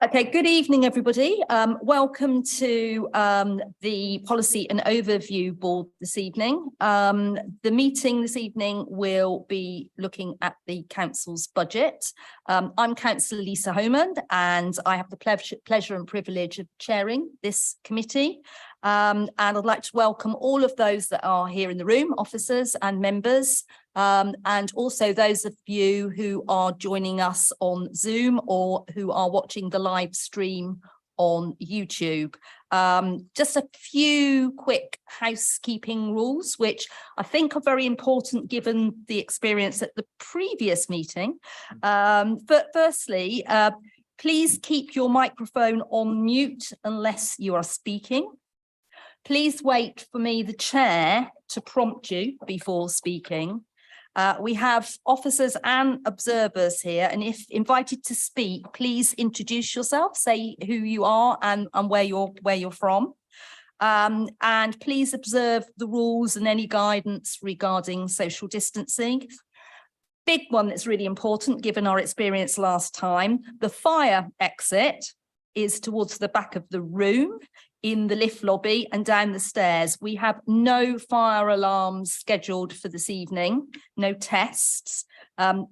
Okay, good evening, everybody. Welcome to the Policy and Overview Board this evening. The meeting this evening will be looking at the Council's budget. I'm Councillor Lisa Homan, and I have the pleasure and privilege of chairing this committee. And I'd like to welcome all of those that are here in the room, officers and members, and also those of you who are joining us on Zoom or who are watching the live stream on YouTube. Just a few quick housekeeping rules, which I think are very important given the experience at the previous meeting. But firstly, please keep your microphone on mute unless you are speaking. Please wait for me, the chair, to prompt you before speaking. We have officers and observers here, and if invited to speak, please introduce yourself, say who you are and where you're from. And please observe the rules and any guidance regarding social distancing. Big one that's really important, given our experience last time, the fire exit is towards the back of the room, in the lift lobby and down the stairs. We have no fire alarms scheduled for this evening, no tests.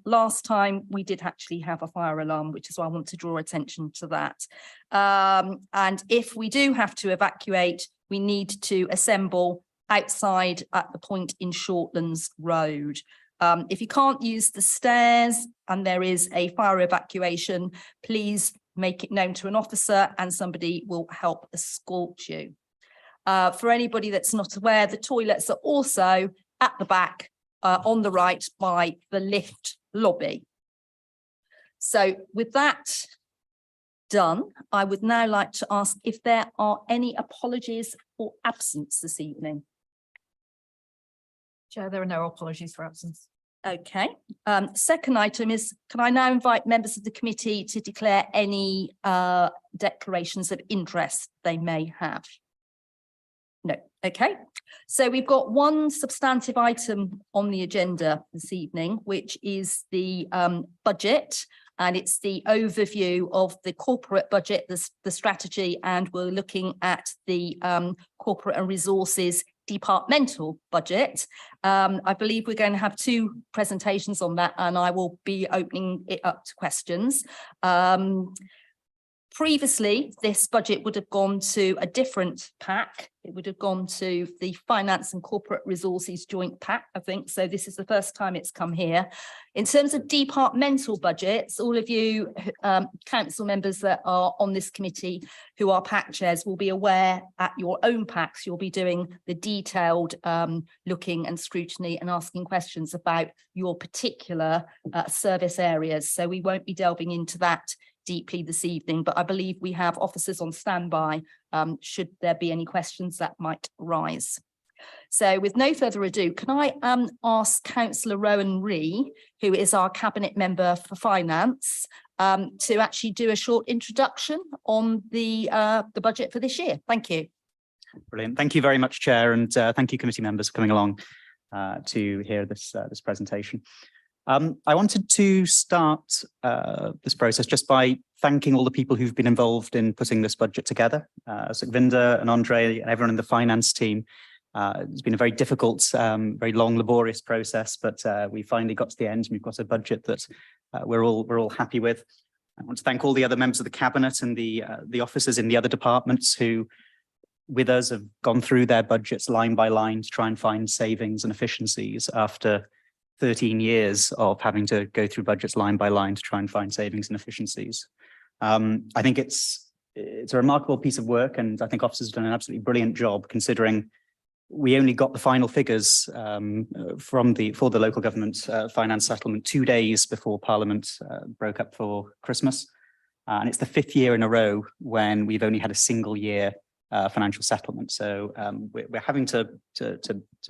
Last time we did actually have a fire alarm, which is why I want to draw attention to that. And if we do have to evacuate, we need to assemble outside at the point in Shortlands Road. If you can't use the stairs and there is a fire evacuation, please make it known to an officer and somebody will help escort you. For anybody that's not aware, the toilets are also at the back on the right by the lift lobby. So with that done, I would now like to ask if there are any apologies for absence this evening. Chair, there are no apologies for absence. Okay. Second item is, can I now invite members of the committee to declare any declarations of interest they may have? No. Okay. So we've got one substantive item on the agenda this evening, which is the budget, and it's the overview of the corporate budget, the strategy, and we're looking at the corporate and resources departmental budget. I believe we're going to have two presentations on that, and I will be opening it up to questions. Previously, this budget would have gone to a different pack. It would have gone to the Finance and Corporate Resources joint pack, I think. So this is the first time it's come here. In terms of departmental budgets, all of you council members that are on this committee who are pack chairs will be aware at your own packs, you'll be doing the detailed looking and scrutiny and asking questions about your particular service areas. So we won't be delving into that deeply this evening, but I believe we have officers on standby should there be any questions that might arise. So with no further ado, can I ask Councillor Rowan Ree, who is our Cabinet Member for Finance, to actually do a short introduction on the budget for this year. Thank you. Brilliant. Thank you very much, Chair, and thank you, committee members, for coming along to hear this presentation. I wanted to start this process just by thanking all the people who've been involved in putting this budget together. Sukhvinder and Andre and everyone in the finance team. It's been a very difficult, very long, laborious process, but we finally got to the end and we've got a budget that we're all happy with. I want to thank all the other members of the Cabinet and the officers in the other departments who, with us, have gone through their budgets line by line to try and find savings and efficiencies after 13 years of having to go through budgets line by line to try and find savings and efficiencies. I think it's a remarkable piece of work, and I think officers have done an absolutely brilliant job, considering we only got the final figures for the local government finance settlement 2 days before Parliament broke up for Christmas. And it's the 5th year in a row when we've only had a single year financial settlement. So we're having to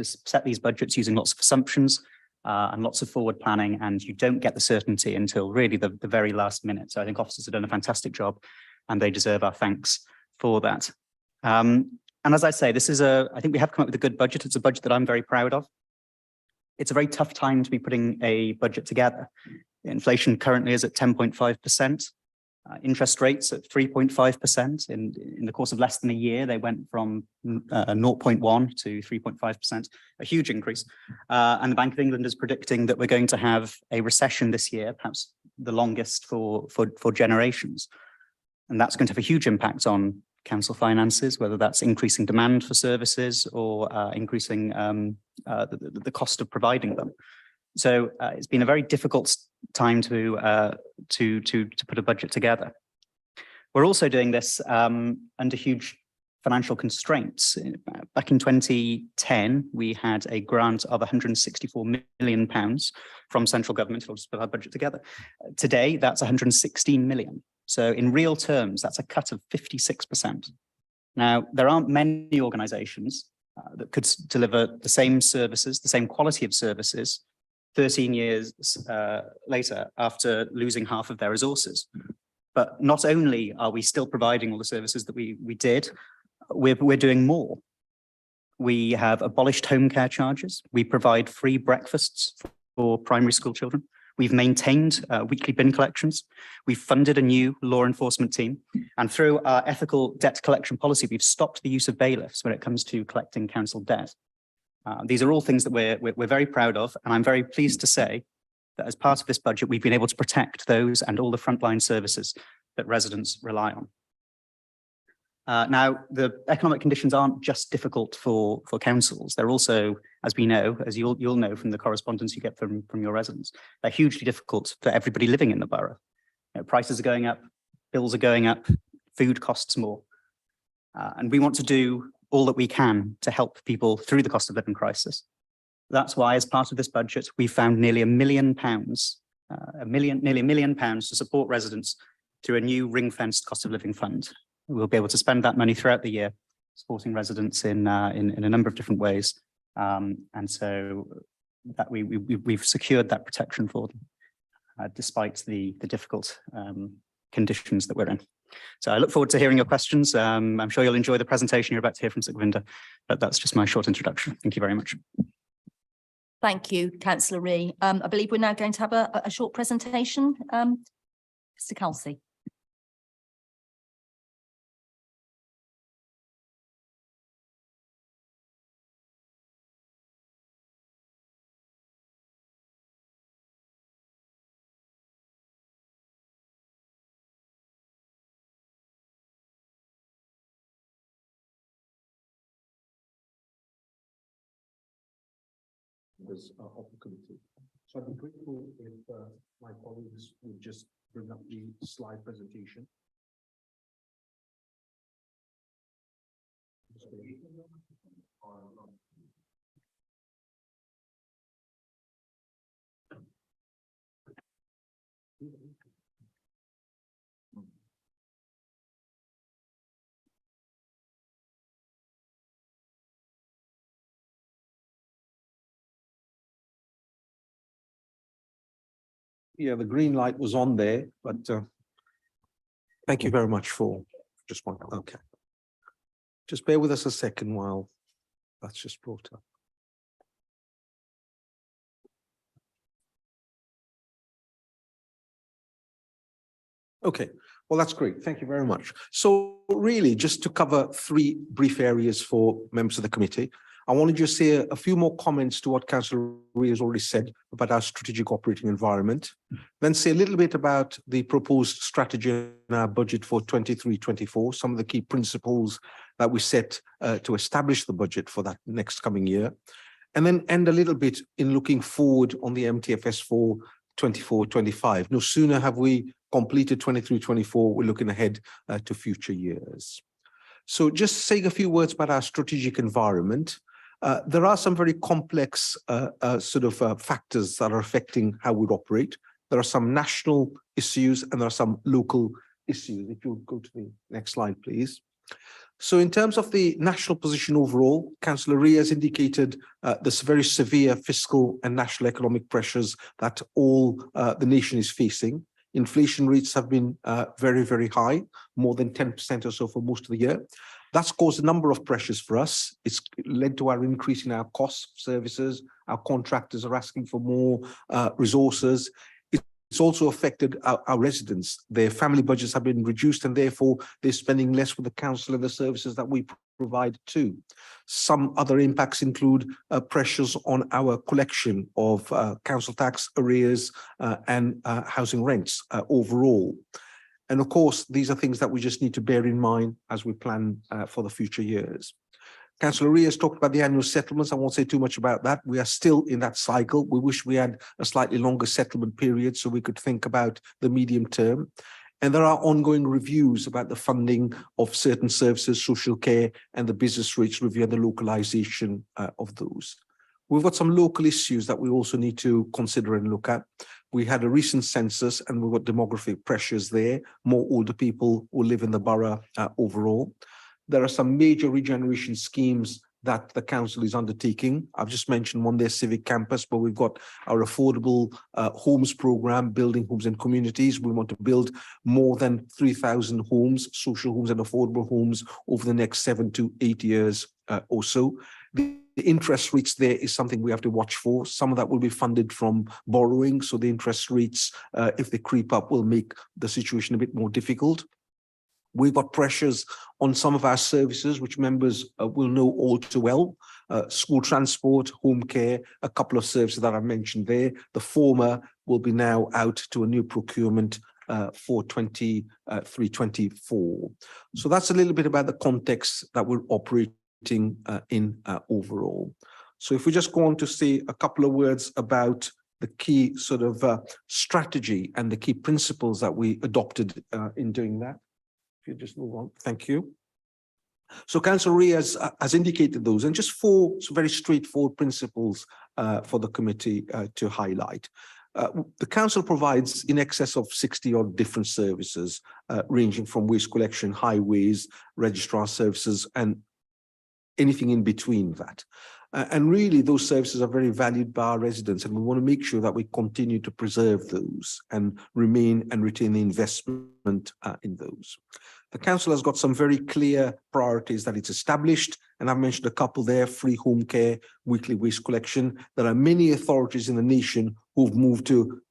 set these budgets using lots of assumptions. and lots of forward planning, and you don't get the certainty until really the very last minute. So I think officers have done a fantastic job, and they deserve our thanks for that. And as I say, I think we have come up with a good budget. It's a budget that I'm very proud of. It's a very tough time to be putting a budget together. Inflation currently is at 10.5%. Interest rates at 3.5%. In the course of less than a year, they went from 0.1 to 3.5%, a huge increase. And the Bank of England is predicting that we're going to have a recession this year, perhaps the longest for generations. And that's going to have a huge impact on council finances, whether that's increasing demand for services or increasing the cost of providing them. So it's been a very difficult time to put a budget together. We're also doing this under huge financial constraints. Back in 2010, we had a grant of £164 million from central government in order to put our budget together. Today, that's 116 million. So in real terms, that's a cut of 56%. Now, there aren't many organisations that could deliver the same services, the same quality of services, 13 years later after losing half of their resources. But not only are we still providing all the services that we did, we're doing more. We have abolished home care charges. We provide free breakfasts for primary school children. We've maintained weekly bin collections. We've funded a new law enforcement team. And through our ethical debt collection policy, we've stopped the use of bailiffs when it comes to collecting council debt. These are all things that we're very proud of. And I'm very pleased to say that as part of this budget, we've been able to protect those and all the frontline services that residents rely on. Now, the economic conditions aren't just difficult for councils. They're also, as we know, as you'll know from the correspondence you get from your residents, they're hugely difficult for everybody living in the borough. You know, prices are going up, bills are going up, food costs more. And we want to do all that we can to help people through the cost of living crisis. That's why, as part of this budget, we found nearly £1 million, nearly £1 million to support residents through a new ring-fenced cost of living fund. We'll be able to spend that money throughout the year, supporting residents in a number of different ways. And so that we've secured that protection for them, despite the difficult conditions that we're in. So I look forward to hearing your questions. I'm sure you'll enjoy the presentation you're about to hear from Sukhvinder, but that's just my short introduction. Thank you very much. Thank you, Councillor Ree. I believe we're now going to have a short presentation. Mr. Kelsey. Of the committee. So I'd be grateful if my colleagues would just bring up the slide presentation. Yeah, the green light was on there, but thank you very much for just one. Okay. Just bear with us a second while that's just brought up. Okay, well, that's great. Thank you very much. So really, just to cover three brief areas for members of the committee, I want to just say a few more comments to what Councillor Ree has already said about our strategic operating environment, then say a little bit about the proposed strategy in our budget for 23-24, some of the key principles that we set to establish the budget for that next coming year, and then end a little bit in looking forward on the MTFS for 24-25. No sooner have we completed 23-24, we're looking ahead to future years. So just saying a few words about our strategic environment. There are some very complex factors that are affecting how we operate. There are some national issues and there are some local issues. If you go to the next slide, please. So in terms of the national position overall, Councillor Ria has indicated this very severe fiscal and national economic pressures that all the nation is facing. Inflation rates have been very, very high, more than 10% or so for most of the year. That's caused a number of pressures for us. It's led to our increase in our cost of services. Our contractors are asking for more resources. It's also affected our residents. Their family budgets have been reduced and therefore they're spending less with the council and the services that we provide too. Some other impacts include pressures on our collection of council tax arrears and housing rents overall. And of course, these are things that we just need to bear in mind as we plan for the future years. Councillor Ria has talked about the annual settlements. I won't say too much about that. We are still in that cycle. We wish we had a slightly longer settlement period so we could think about the medium term. And there are ongoing reviews about the funding of certain services, social care, and the business rates review and the localization of those. We've got some local issues that we also need to consider and look at. We had a recent census and we've got demographic pressures there, more older people who live in the borough overall. There are some major regeneration schemes that the council is undertaking. I've just mentioned one there, Civic Campus, but we've got our affordable homes program, building homes and communities. We want to build more than 3,000 homes, social homes and affordable homes over the next 7 to 8 years or so. The interest rates there is something we have to watch for. Some of that will be funded from borrowing. So the interest rates, if they creep up, will make the situation a bit more difficult. We've got pressures on some of our services, which members will know all too well. School transport, home care, a couple of services that I mentioned there. The former will be now out to a new procurement for 23-24. So that's a little bit about the context that we're operating in overall. So if we just go on to say a couple of words about the key sort of strategy and the key principles that we adopted in doing that. If you just move on, thank you. So Councillor Ria has indicated those, and just 4 very straightforward principles for the committee to highlight. The council provides in excess of 60 odd different services, ranging from waste collection, highways, registrar services, and anything in between that. And really, those services are very valued by our residents, and we want to make sure that we continue to preserve those and remain and retain the investment in those. The council has got some very clear priorities that it's established, and I've mentioned a couple there: free home care, weekly waste collection. There are many authorities in the nation who've moved to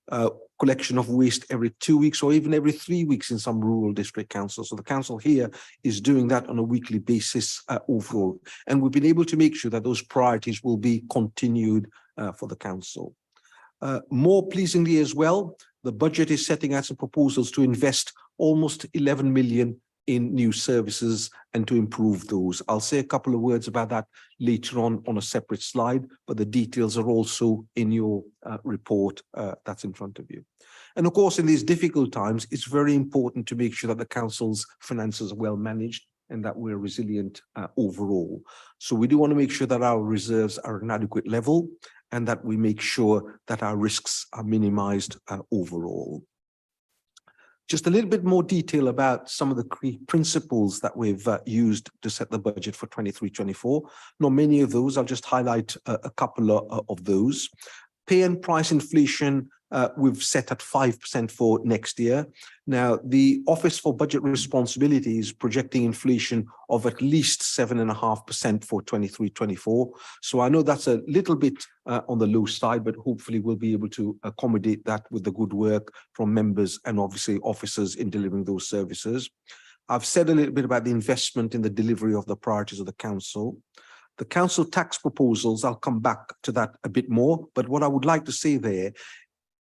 collection of waste every 2 weeks or even every 3 weeks in some rural district councils. So the council here is doing that on a weekly basis overall. And we've been able to make sure that those priorities will be continued for the council. More pleasingly as well, the budget is setting out some proposals to invest almost 11 million in new services and to improve those. I'll say a couple of words about that later on a separate slide, but the details are also in your report that's in front of you. And of course, in these difficult times, it's very important to make sure that the council's finances are well managed and that we're resilient overall. So we do want to make sure that our reserves are at an adequate level and that we make sure that our risks are minimized overall. Just a little bit more detail about some of the key principles that we've used to set the budget for 23-24. Not many of those, I'll just highlight a couple of those. Pay and price inflation, we've set at 5% for next year. Now, the Office for Budget Responsibility is projecting inflation of at least 7.5% for 23-24. So I know that's a little bit on the low side, but hopefully we'll be able to accommodate that with the good work from members and obviously officers in delivering those services. I've said a little bit about the investment in the delivery of the priorities of the council. The council tax proposals, I'll come back to that a bit more, but what I would like to say there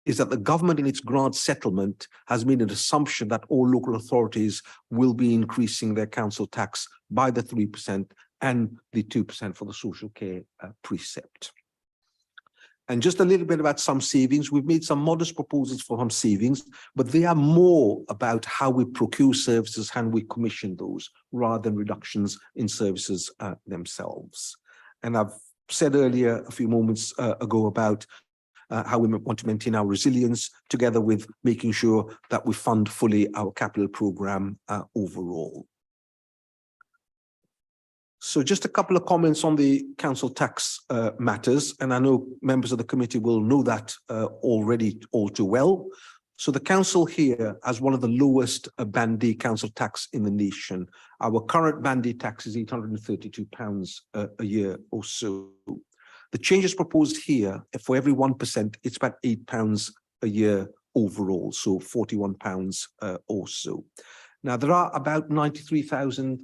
is that the government in its grant settlement has made an assumption that all local authorities will be increasing their council tax by the 3% and the 2% for the social care precept. And just a little bit about some savings. We've made some modest proposals for some savings, but they are more about how we procure services and we commission those rather than reductions in services themselves. And I've said earlier, a few moments ago, about how we want to maintain our resilience together with making sure that we fund fully our capital program overall. So just a couple of comments on the council tax matters, and I know members of the committee will know that already all too well. So the council here has one of the lowest Band D council tax in the nation. Our current Band D tax is £832 a year or so. The changes proposed here, for every 1%, it's about £8 a year overall, so £41 or so. Now, there are about 93,000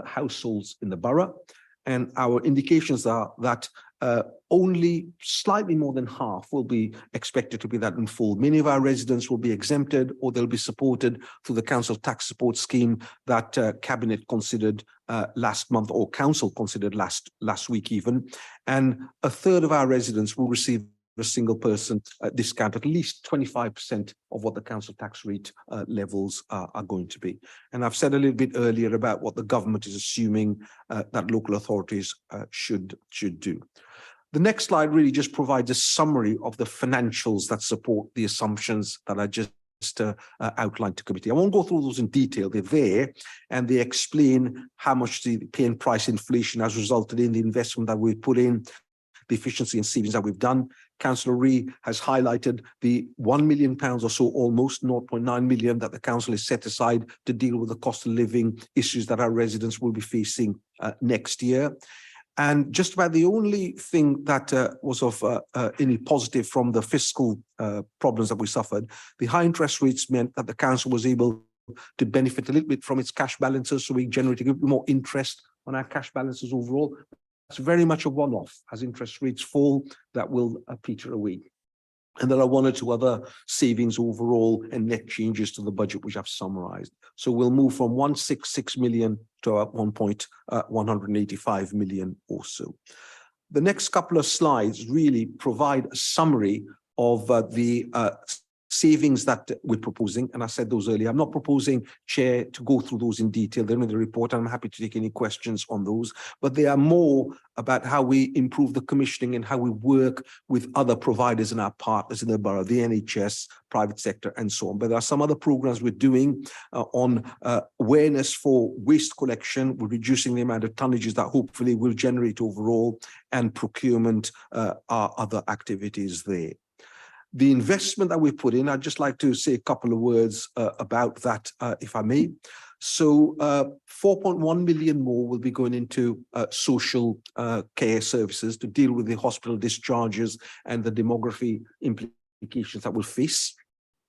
households in the borough, and our indications are that only slightly more than half will be expected to be that in full. Many of our residents will be exempted, or they'll be supported through the council tax support scheme that Cabinet considered last month, or council considered last week even. And a third of our residents will receive a single person discount, at least 25% of what the council tax rate levels are going to be. And I've said a little bit earlier about what the government is assuming that local authorities should do. The next slide really just provides a summary of the financials that support the assumptions that I just outlined to committee. I won't go through those in detail. They're there, and they explain how much the pay and price inflation has resulted in, the investment that we've put in, the efficiency and savings that we've done. Councillor Ree has highlighted the £1 million or so, almost 0.9 million, that the council has set aside to deal with the cost of living issues that our residents will be facing next year. And just about the only thing that was of any positive from the fiscal problems that we suffered, the high interest rates meant that the council was able to benefit a little bit from its cash balances, so we generated a bit more interest on our cash balances overall. It's very much a one-off. As interest rates fall, that will peter away. And there are one or two other savings overall and net changes to the budget, which I've summarized. So we'll move from 166 million to 185 million or so. The next couple of slides really provide a summary of the savings that we're proposing. And I said those earlier. I'm not proposing, Chair, to go through those in detail. They're in the report. I'm happy to take any questions on those. But they are more about how we improve the commissioning and how we work with other providers and our partners in the borough, the NHS, private sector, and so on. But there are some other programs we're doing on awareness for waste collection. We're reducing the amount of tonnages that hopefully will generate overall, and procurement are other activities there. The investment that we put in, I'd just like to say a couple of words about that, if I may. So 4.1 million more will be going into social care services to deal with the hospital discharges and the demography implications that we'll face.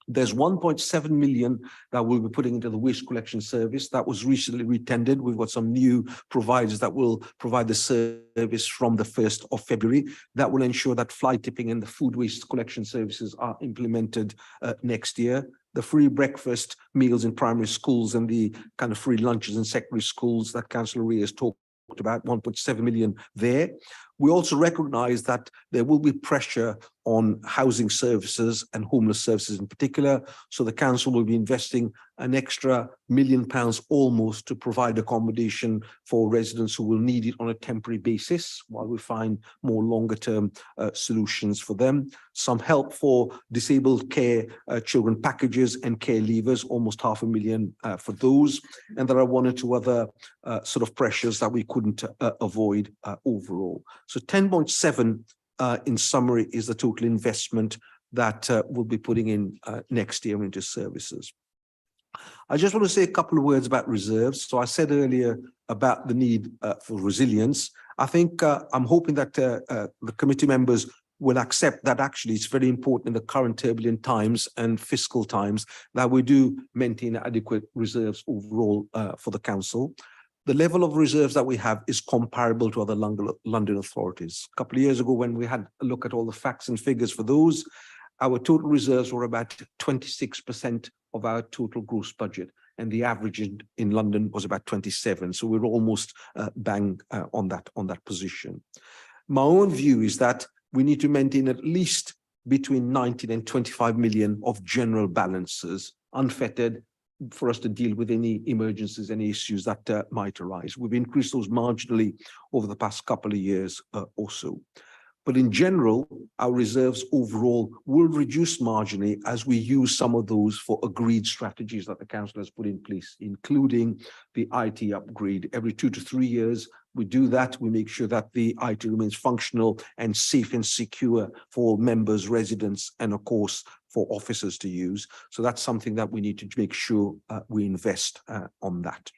There's 1.7 million that we'll be putting into the waste collection service that was recently retendered. We've got some new providers that will provide the service from the 1st of February. That will ensure that fly tipping and the food waste collection services are implemented next year. The free breakfast meals in primary schools and the kind of free lunches in secondary schools that Councillor Ree has talked about, 1.7 million there. We also recognise that there will be pressure on housing services and homeless services in particular. So the council will be investing an extra £1 million almost to provide accommodation for residents who will need it on a temporary basis while we find more longer term solutions for them. Some help for disabled care children packages and care leavers, almost £500,000 for those. And there are one or two other sort of pressures that we couldn't avoid overall. So 10.7 in summary is the total investment that we'll be putting in next year into services. I just want to say a couple of words about reserves. So I said earlier about the need for resilience. I think I'm hoping that the committee members will accept that actually it's very important in the current turbulent times and fiscal times that we do maintain adequate reserves overall for the council. The level of reserves that we have is comparable to other London authorities. A couple of years ago, when we had a look at all the facts and figures for those, our total reserves were about 26% of our total gross budget, and the average in London was about 27. So we're almost bang on that position. My own view is that we need to maintain at least between 19 and 25 million of general balances, unfettered, for us to deal with any emergencies, any issues that might arise. We've increased those marginally over the past couple of years or so. But in general, our reserves overall will reduce marginally as we use some of those for agreed strategies that the council has put in place, including the IT upgrade. Every 2 to 3 years, we do that, we make sure that the IT remains functional and safe and secure for members, residents, and of course, for officers to use. So that's something that we need to make sure we invest on that.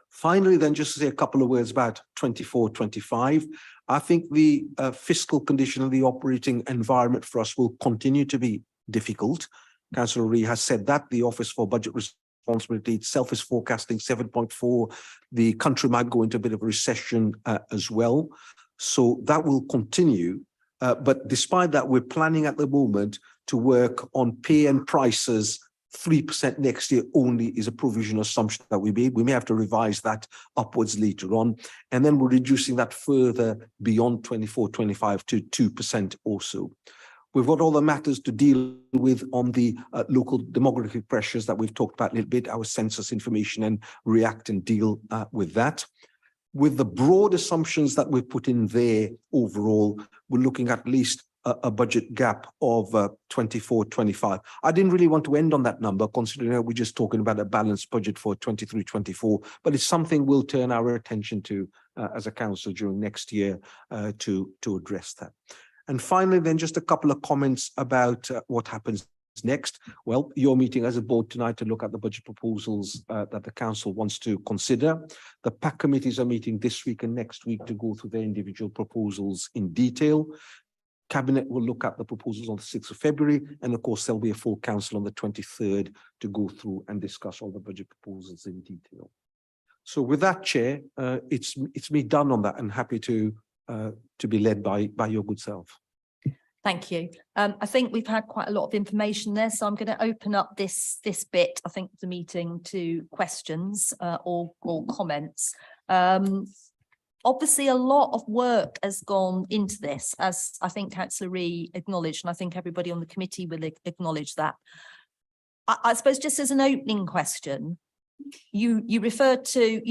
Finally, then, just to say a couple of words about 24-25. I think the fiscal condition of the operating environment for us will continue to be difficult. Councillor Ree has said that the Office for Budget Responsibility itself is forecasting 7.4. The country might go into a bit of a recession as well. So that will continue. But despite that, we're planning at the moment to work on pay and prices. 3% next year only is a provisional assumption that we made. We may have to revise that upwards later on. And then we're reducing that further beyond 24-25 to 2% also. We've got all the matters to deal with on the local demographic pressures that we've talked about a little bit, our census information, and react and deal with that. With the broad assumptions that we've put in there overall, we're looking at least a budget gap of 24-25. I didn't really want to end on that number, considering we're just talking about a balanced budget for 23-24, but it's something we'll turn our attention to as a council during next year to address that. And finally, then, just a couple of comments about what happens next. Well, you're meeting as a board tonight to look at the budget proposals that the council wants to consider. The PAC committees are meeting this week and next week to go through their individual proposals in detail. Cabinet will look at the proposals on the 6th of February, and of course there'll be a full council on the 23rd to go through and discuss all the budget proposals in detail. So with that, Chair, it's me done on that, and happy to be led by your good self. Thank you. I think we've had quite a lot of information there, so I'm going to open up this bit, I think, the meeting to questions or comments. Obviously, a lot of work has gone into this, as I think Councillor Ree acknowledged, and I think everybody on the committee will acknowledge that. I suppose, just as an opening question, you referred to,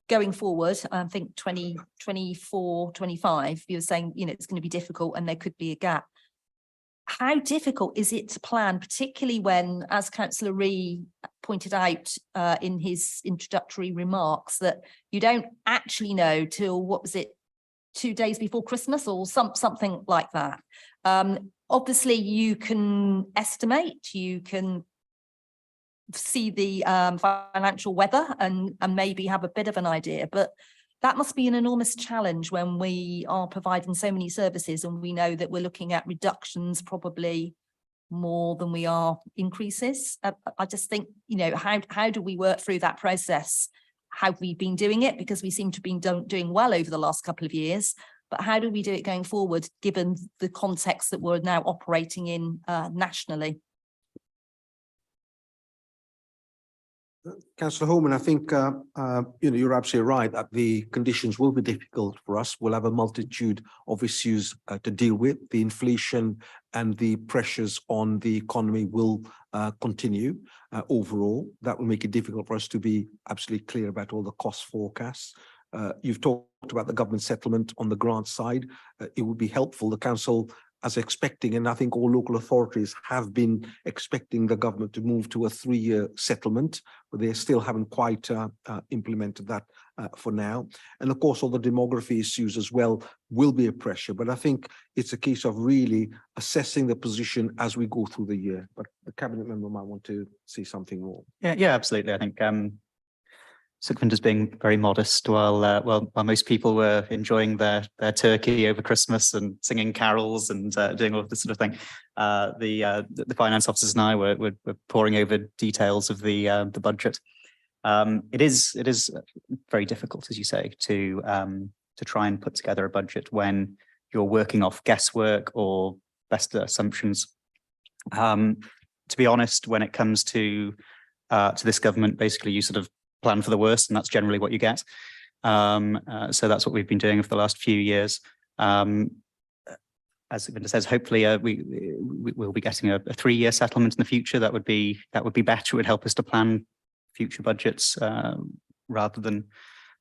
going forward, I think 2024, 25, you were saying, it's going to be difficult and there could be a gap. How difficult is it to plan, particularly when, as Councillor Ree pointed out in his introductory remarks, that you don't actually know till, what was it, 2 days before Christmas or something like that. Obviously, you can estimate, you can see the financial weather and maybe have a bit of an idea, but that must be an enormous challenge when we are providing so many services and we know that we're looking at reductions probably more than we are increases. I just think, how do we work through that process? Have we been doing it? Because we seem to have been doing well over the last couple of years, but how do we do it going forward, given the context that we're now operating in nationally? Councillor Holman, I think you're absolutely right that the conditions will be difficult for us. We'll have a multitude of issues to deal with. The inflation and the pressures on the economy will continue overall. That will make it difficult for us to be absolutely clear about all the cost forecasts. You've talked about the government settlement on the grant side. It would be helpful. The council, as expecting, and I think all local authorities have been expecting the government to move to a 3-year settlement, but they still haven't quite implemented that for now. And of course, all the demography issues as well will be a pressure, but I think it's a case of really assessing the position as we go through the year. But the cabinet member might want to say something more. Yeah, absolutely. I think Sukhvinder's being very modest while most people were enjoying their turkey over Christmas and singing carols and doing all of this sort of thing. The finance officers and I were poring over details of the budget. It is very difficult, as you say, to try and put together a budget when you're working off guesswork or best assumptions. To be honest, when it comes to this government, basically you sort of plan for the worst, and that's generally what you get. So that's what we've been doing for the last few years. As Vinda says, hopefully we'll be getting a 3-year settlement in the future. That would be better. It would help us to plan future budgets rather than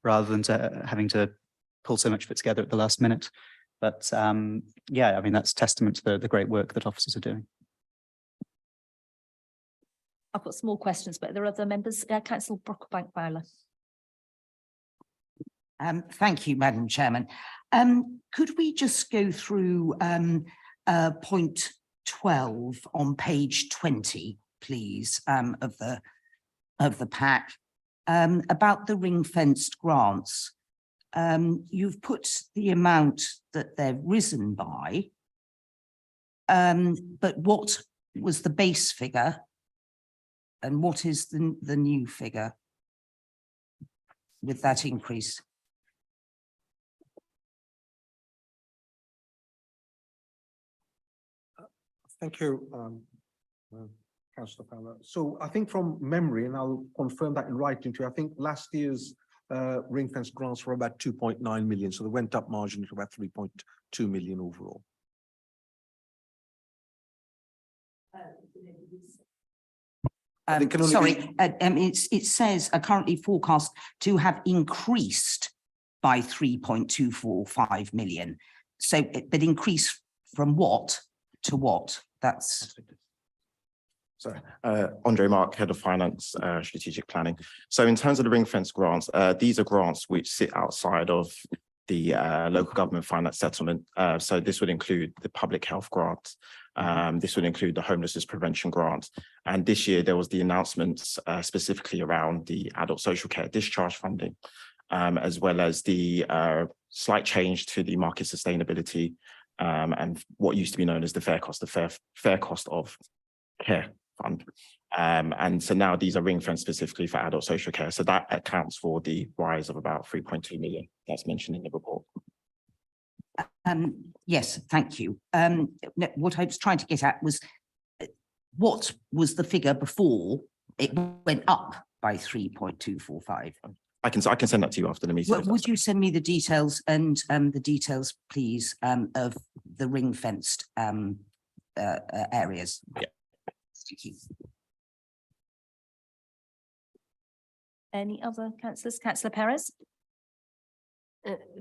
having to pull so much of it together at the last minute. But yeah, I mean, that's testament to the great work that officers are doing. I've got some more questions, but there are other members. Councillor Brockbank-Fowler. Thank you, Madam Chairman. Could we just go through point 12 on page 20, please, of the pack, about the ring-fenced grants. You've put the amount that they've risen by, but what was the base figure and what is the new figure with that increase? Thank you, Councillor Fowler. So I think from memory, and I'll confirm that in writing to you, I think last year's ring fence grants were about 2.9 million. So they went up marginally to about 3.2 million overall. Sorry, it says are currently forecast to have increased by 3.245 million. So, but increase from what to what? That's. Sorry, Andre Mark, Head of Finance, Strategic Planning. So in terms of the ring fence grants, these are grants which sit outside of the local government finance settlement. So this would include the public health grant. This would include the homelessness prevention grant. And this year there was the announcements specifically around the adult social care discharge funding, as well as the slight change to the market sustainability and what used to be known as the fair cost of care fund. And so now these are ring fenced specifically for adult social care. So that accounts for the rise of about 3.2 million that's mentioned in the report. Yes, thank you. What I was trying to get at was what was the figure before it went up by 3.245? I can send that to you after the meeting. Well, would you send me the details and the details, please, of the ring fenced areas? Yeah. Thank you. Any other councillors? Councillor Perez?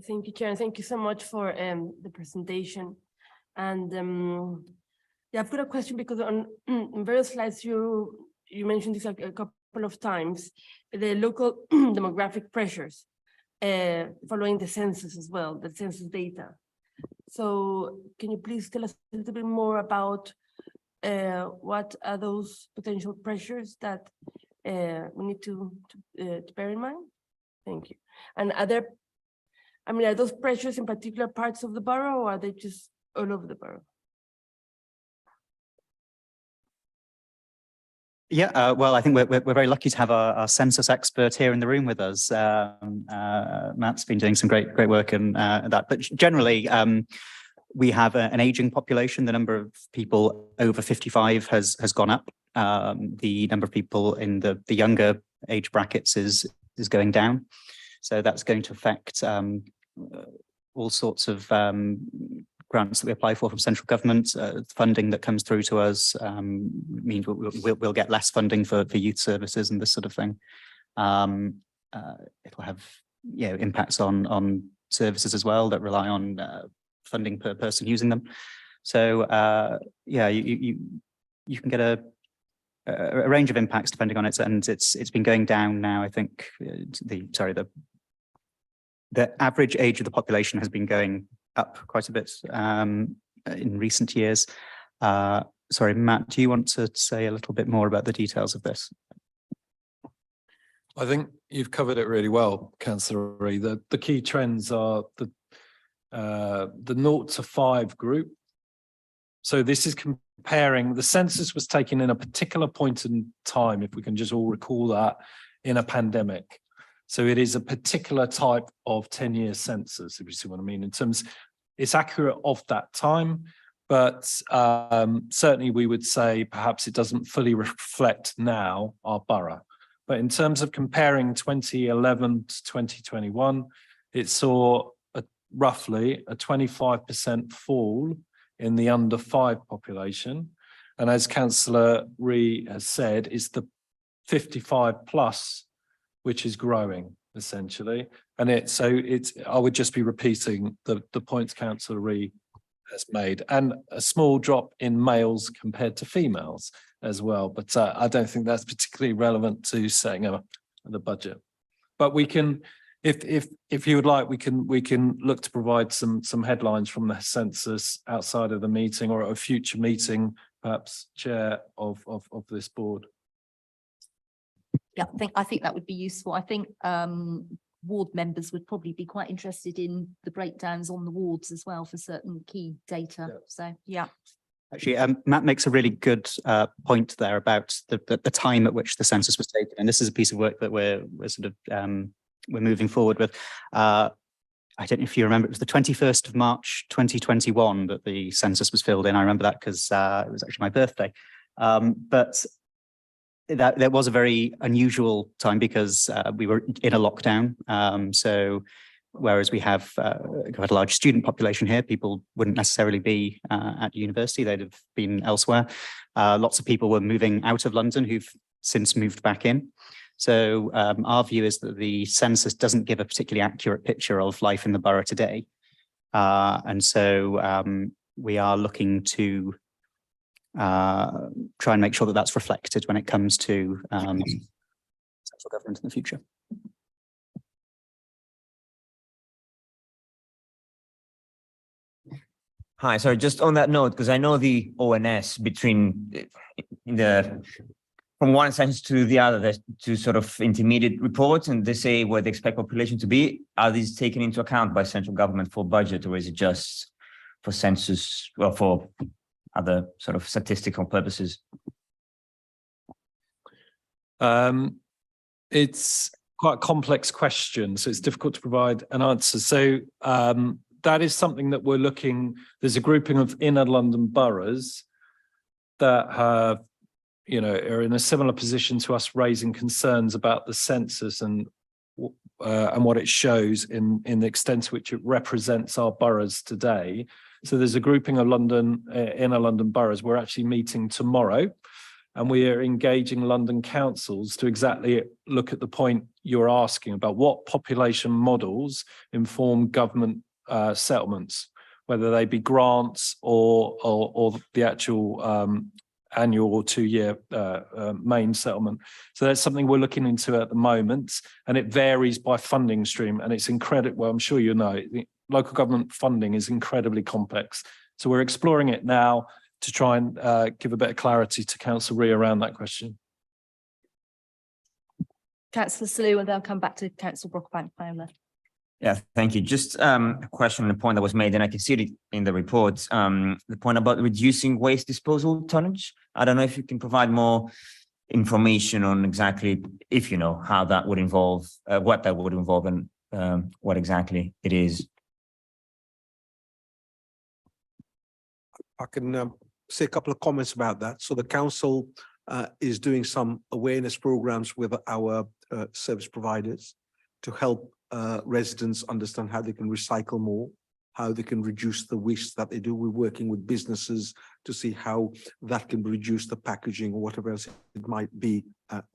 Thank you, Chair, and thank you so much for the presentation. And yeah, I've got a question because on various slides you mentioned this a couple of times, the local demographic pressures following the census as well, the census data. So can you please tell us a little bit more about what are those potential pressures that we need to bear in mind? Thank you. And are those pressures in particular parts of the borough, or are they just all over the borough? Yeah, well, I think we're very lucky to have our census expert here in the room with us. Matt's been doing some great work in that. But generally, we have an aging population. The number of people over 55 has gone up. The number of people in the younger age brackets is going down. So that's going to affect all sorts of grants that we apply for from central government. Funding that comes through to us means we'll get less funding for youth services and this sort of thing. It'll have impacts on services as well that rely on funding per person using them. So you can get a range of impacts depending on it, and it's been going down now. I think the average age of the population has been going up quite a bit in recent years. Sorry, Matt, do you want to say a little bit more about the details of this? I think you've covered it really well, Councillor Ree. The key trends are the 0 to 5 group. So this is comparing, the census was taken in a particular point in time, if we can just all recall that, in a pandemic. So it is a particular type of 10-year census, if you see what I mean, in terms, it's accurate of that time, but certainly we would say perhaps it doesn't fully reflect now our borough. But in terms of comparing 2011 to 2021, it saw roughly a 25% fall in the under 5 population. And as Councillor Ree has said, it's the 55 plus which is growing essentially. And I would just be repeating the points Councillor Ree has made, and a small drop in males compared to females as well. But I don't think that's particularly relevant to setting up the budget. But we can, If you would like, we can look to provide some headlines from the census outside of the meeting or at a future meeting, perhaps, Chair of this board. Yeah, I think that would be useful. I think ward members would probably be quite interested in the breakdowns on the wards as well for certain key data. Yeah. So, yeah. Actually, Matt makes a really good point there about the time at which the census was taken, and this is a piece of work that we're sort of we're moving forward with. I don't know if you remember, it was the 21st of March 2021 that the census was filled in. I remember that because it was actually my birthday. But that was a very unusual time because we were in a lockdown. So whereas we have quite a large student population here, people wouldn't necessarily be at university, they'd have been elsewhere. Lots of people were moving out of London who've since moved back in. So our view is that the census doesn't give a particularly accurate picture of life in the borough today. And so we are looking to try and make sure that that's reflected when it comes to central government in the future. Hi, sorry, just on that note, because I know the ONS between from one census to the other, there's two sort of intermediate reports, and they say where they expect population to be. Are these taken into account by central government for budget, or is it just for census, well, for other sort of statistical purposes? It's quite a complex question, so it's difficult to provide an answer. So that is something that we're looking. There's a grouping of inner London boroughs that have, are in a similar position to us, raising concerns about the census and what it shows in the extent to which it represents our boroughs today. So there's a grouping of inner London boroughs. We're actually meeting tomorrow, and we are engaging London councils to exactly look at the point you're asking about: what population models inform government settlements, whether they be grants or the actual annual or 2-year main settlement. So that's something we're looking into at the moment, and it varies by funding stream, and it's incredible. Well, I'm sure you know, local government funding is incredibly complex. So we're exploring it now to try and give a bit of clarity to Councillor Rhea around that question. Councillor Salou, and then I'll come back to Councillor Brockbank-Fowler. Yeah, thank you. Just a question on the point that was made, and I can see it in the report, the point about reducing waste disposal tonnage. I don't know if you can provide more information on exactly, if you know, how that would involve, what that would involve, and what exactly it is. I can say a couple of comments about that. So the council is doing some awareness programs with our service providers to help residents understand how they can recycle more, how they can reduce the waste that they do. We're working with businesses to see how that can reduce the packaging or whatever else it might be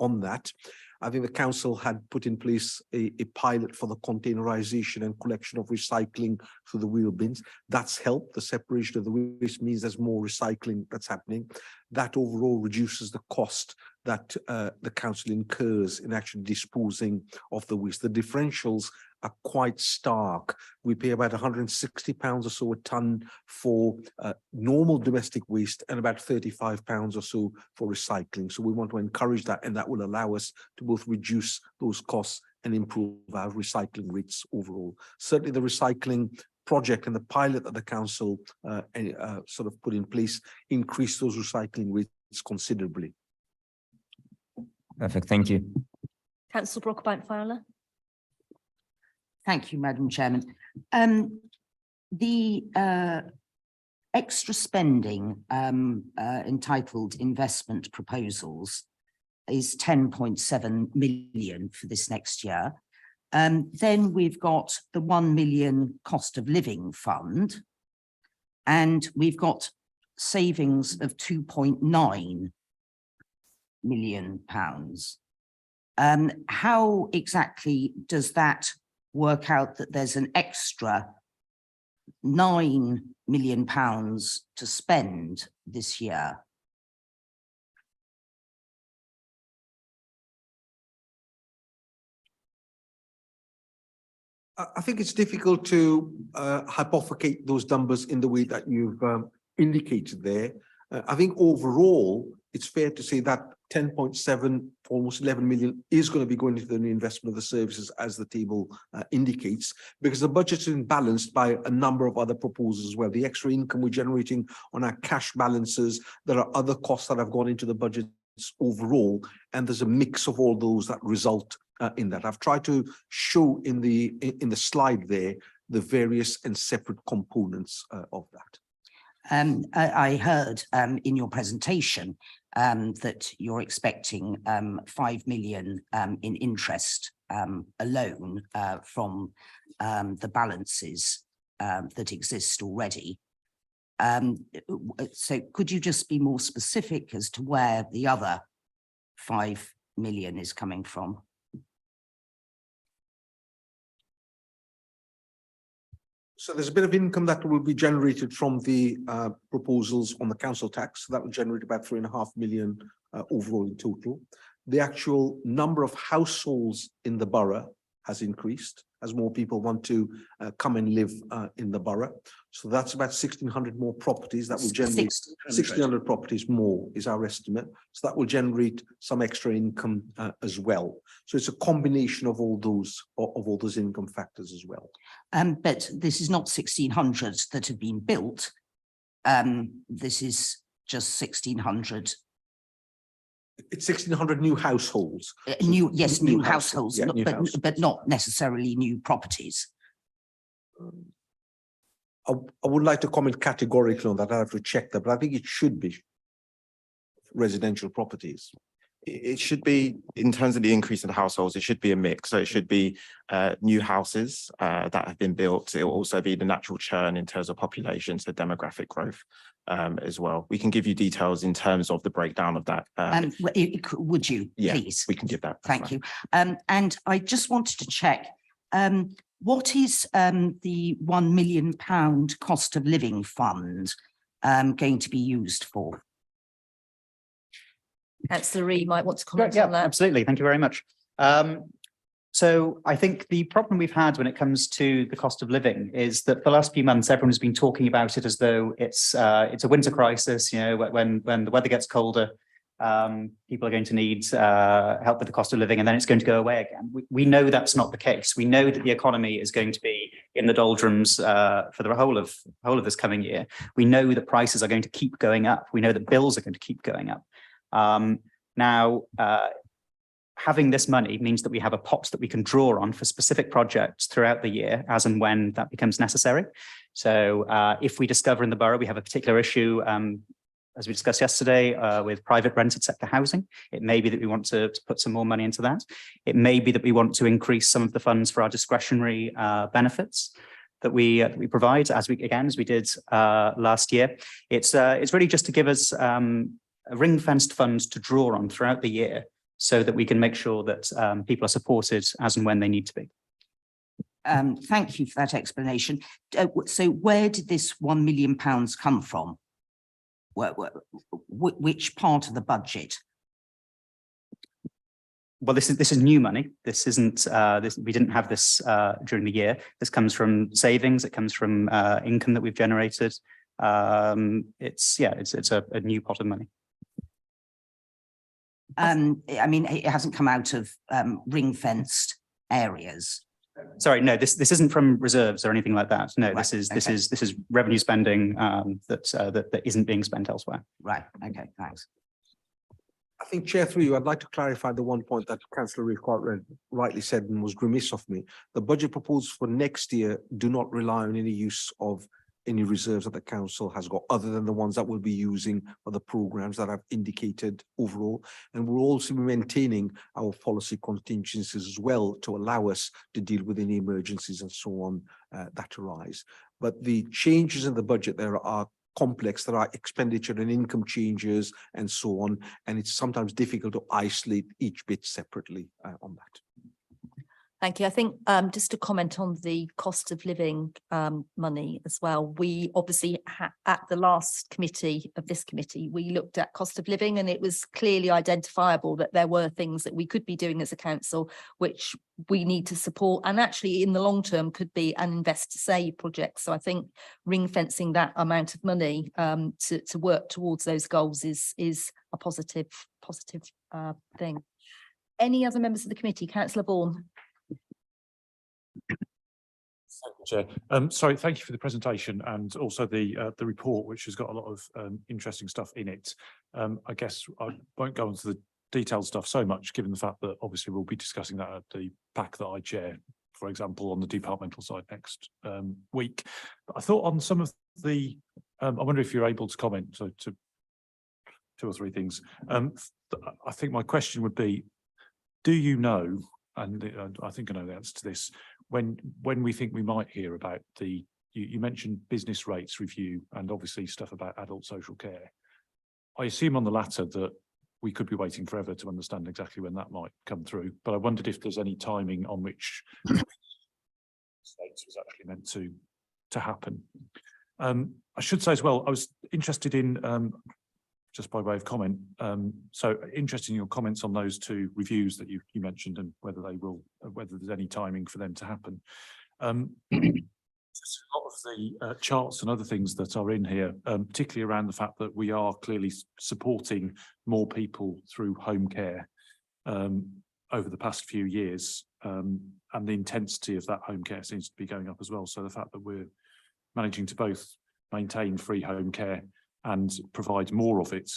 on that. I think the council had put in place a pilot for the containerization and collection of recycling through the wheel bins. That's helped. The separation of the waste means there's more recycling that's happening. That overall reduces the cost that the council incurs in actually disposing of the waste. The differentials are quite stark. We pay about £160 or so a tonne for normal domestic waste and about £35 or so for recycling. So we want to encourage that, and that will allow us to both reduce those costs and improve our recycling rates overall. Certainly the recycling project and the pilot that the council sort of put in place increase those recycling rates considerably. Perfect, thank you. Councillor Brockbank-Fowler. Thank you, Madam Chairman. The extra spending entitled investment proposals is 10.7 million for this next year. Then we've got the 1 million cost of living fund, and we've got savings of 2.9 million pounds. How exactly does that work out that there's an extra 9 million pounds to spend this year? I think it's difficult to hypothecate those numbers in the way that you've indicated there. I think overall, it's fair to say that 10.7, almost 11 million is going to be going into the reinvestment of the services as the table indicates, because the budget's been balanced by a number of other proposals as well. The extra income we're generating on our cash balances, there are other costs that have gone into the budget overall, and there's a mix of all those that result in that. I've tried to show in the slide there the various and separate components of that. I heard in your presentation that you're expecting 5 million in interest alone from the balances that exist already. So could you just be more specific as to where the other 5 million is coming from? So there's a bit of income that will be generated from the proposals on the council tax. That will generate about 3.5 million overall in total. The actual number of households in the borough has increased as more people want to come and live in the borough. So that's about 1,600 more properties that will generate 1,600 properties more is our estimate. So that will generate some extra income as well. So it's a combination of all those income factors as well. But this is not 1,600 that have been built. This is just 1,600. It's 1,600 new households. New households, yeah, new households. But not necessarily new properties. I would like to comment categorically on that. I have to check that, but I think it should be residential properties. It should be, in terms of the increase in households, it should be a mix. So it should be new houses that have been built. It will also be the natural churn in terms of population, so demographic growth as well. We can give you details in terms of the breakdown of that. Would you, yeah, please? We can give that. Thank you. And I just wanted to check, what is the £1 million cost of living fund going to be used for? Councillor Ree might want to comment Yeah, on that. absolutely. Thank you very much. So I think the problem we've had when it comes to the cost of living is that for the last few months, everyone's been talking about it as though it's a winter crisis. You know, when the weather gets colder, people are going to need help with the cost of living, and then it's going to go away again. We know that's not the case. We know that the economy is going to be in the doldrums for the whole of this coming year. We know that prices are going to keep going up. We know that bills are going to keep going up. Now, having this money means that we have a pot that we can draw on for specific projects throughout the year, as and when that becomes necessary. So if we discover in the borough we have a particular issue, as we discussed yesterday, with private rented sector housing, it may be that we want to put some more money into that. It may be that we want to increase some of the funds for our discretionary benefits that we provide, as we did last year. It's really just to give us ring-fenced funds to draw on throughout the year, so that we can make sure that people are supported as and when they need to be. Thank you for that explanation. So where did this £1 million come from? Which part of the budget? Well, this is new money. This isn't. We didn't have this during the year. This comes from savings. It comes from income that we've generated. It's a new pot of money. I mean, it hasn't come out of ring-fenced areas. Sorry, no, this isn't from reserves or anything like that. No, Right, this is revenue spending that isn't being spent elsewhere. Right. Okay. Thanks. I think, Chair, through you, I'd like to clarify the one point that Councillor Ree quite rightly said and was remiss of me. The budget proposals for next year do not rely on any use of any reserves that the council has got, other than the ones that we'll be using for the programs that I've indicated overall. And we'll also be maintaining our policy contingencies as well to allow us to deal with any emergencies and so on that arise. But the changes in the budget there are complex. There are expenditure and income changes and so on. And it's sometimes difficult to isolate each bit separately on that. Thank you. I think just to comment on the cost of living money as well. We obviously at the last committee of this committee, we looked at cost of living, and it was clearly identifiable that there were things that we could be doing as a council which we need to support, and actually in the long term could be an invest to save project. So I think ring fencing that amount of money to work towards those goals is a positive thing. Any other members of the committee? Councillor Vaughan. Chair. Sorry, thank you for the presentation and also the report, which has got a lot of interesting stuff in it. I guess I won't go into the detailed stuff so much, given the fact that obviously we'll be discussing that at the pack that I chair, for example, on the departmental side next week. But I thought on some of the, I wonder if you're able to comment to 2 or 3 things. I think my question would be, do you know, and I think I know the answer to this, when we think we might hear about you mentioned business rates review and obviously stuff about adult social care. I assume on the latter that we could be waiting forever to understand exactly when that might come through, but I wondered if there's any timing on which states was actually meant to happen. I should say as well, I was interested in, just by way of comment, so interested in your comments on those 2 reviews that you mentioned and whether there's any timing for them to happen. Just a lot of the charts and other things that are in here, particularly around the fact that we are clearly supporting more people through home care over the past few years, and the intensity of that home care seems to be going up as well. So the fact that we're managing to both maintain free home care and provide more of it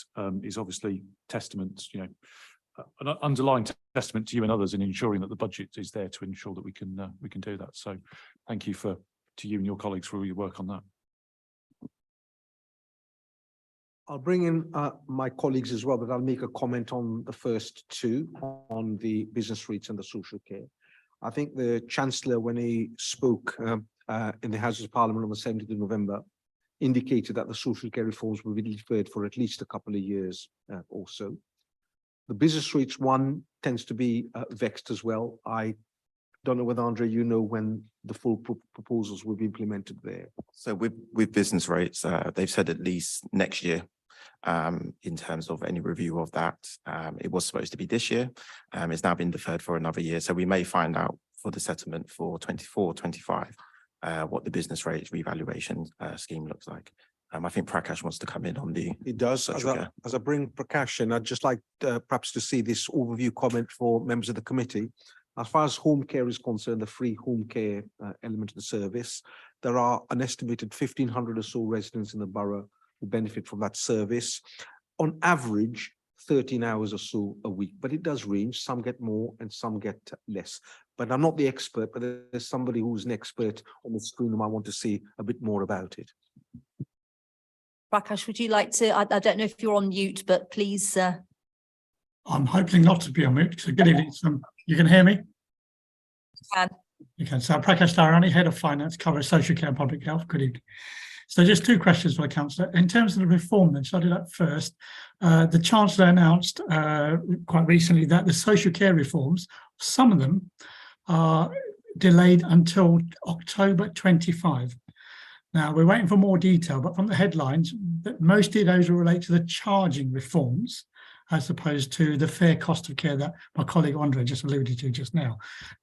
is obviously testament, an underlying testament to you and others in ensuring that the budget is there to ensure that we can do that. So thank you to you and your colleagues for all your work on that. I'll bring in my colleagues as well, but I'll make a comment on the first 2 on the business rates and the social care. I think the Chancellor, when he spoke in the Houses of Parliament on the 17th of November, indicated that the social care reforms will be deferred for at least a couple of years or so. The business rates one tends to be vexed as well. I don't know whether, Andre, you know when the full proposals will be implemented there. So with business rates, they've said at least next year. In terms of any review of that, it was supposed to be this year. It's now been deferred for another year. So we may find out for the settlement for 24-25 what the business rates revaluation scheme looks like. I think Prakash wants to come in on the. It does. As I bring Prakash in, I'd just like perhaps to see this overview comment for members of the committee. As far as home care is concerned, the free home care element of the service, there are an estimated 1,500 or so residents in the borough who benefit from that service. On average, 13 hours or so a week, but it does range. Some get more and some get less. But I'm not the expert, but there's somebody who's an expert on the screen whom I want to see a bit more about it. Prakash, would you like to, I don't know if you're on mute, but please. I'm hoping not to be on mute. So good evening. You can hear me? Can. You can. So Prakash Darani, Head of Finance, covers social care and public health. Good evening. So just 2 questions for the Councillor. In terms of the reform, then, shall I do that first? The Chancellor announced quite recently that the social care reforms, some of them are delayed until October 25. Now, we're waiting for more detail, but from the headlines, most of those will relate to the charging reforms, as opposed to the fair cost of care that my colleague Andre just alluded to just now.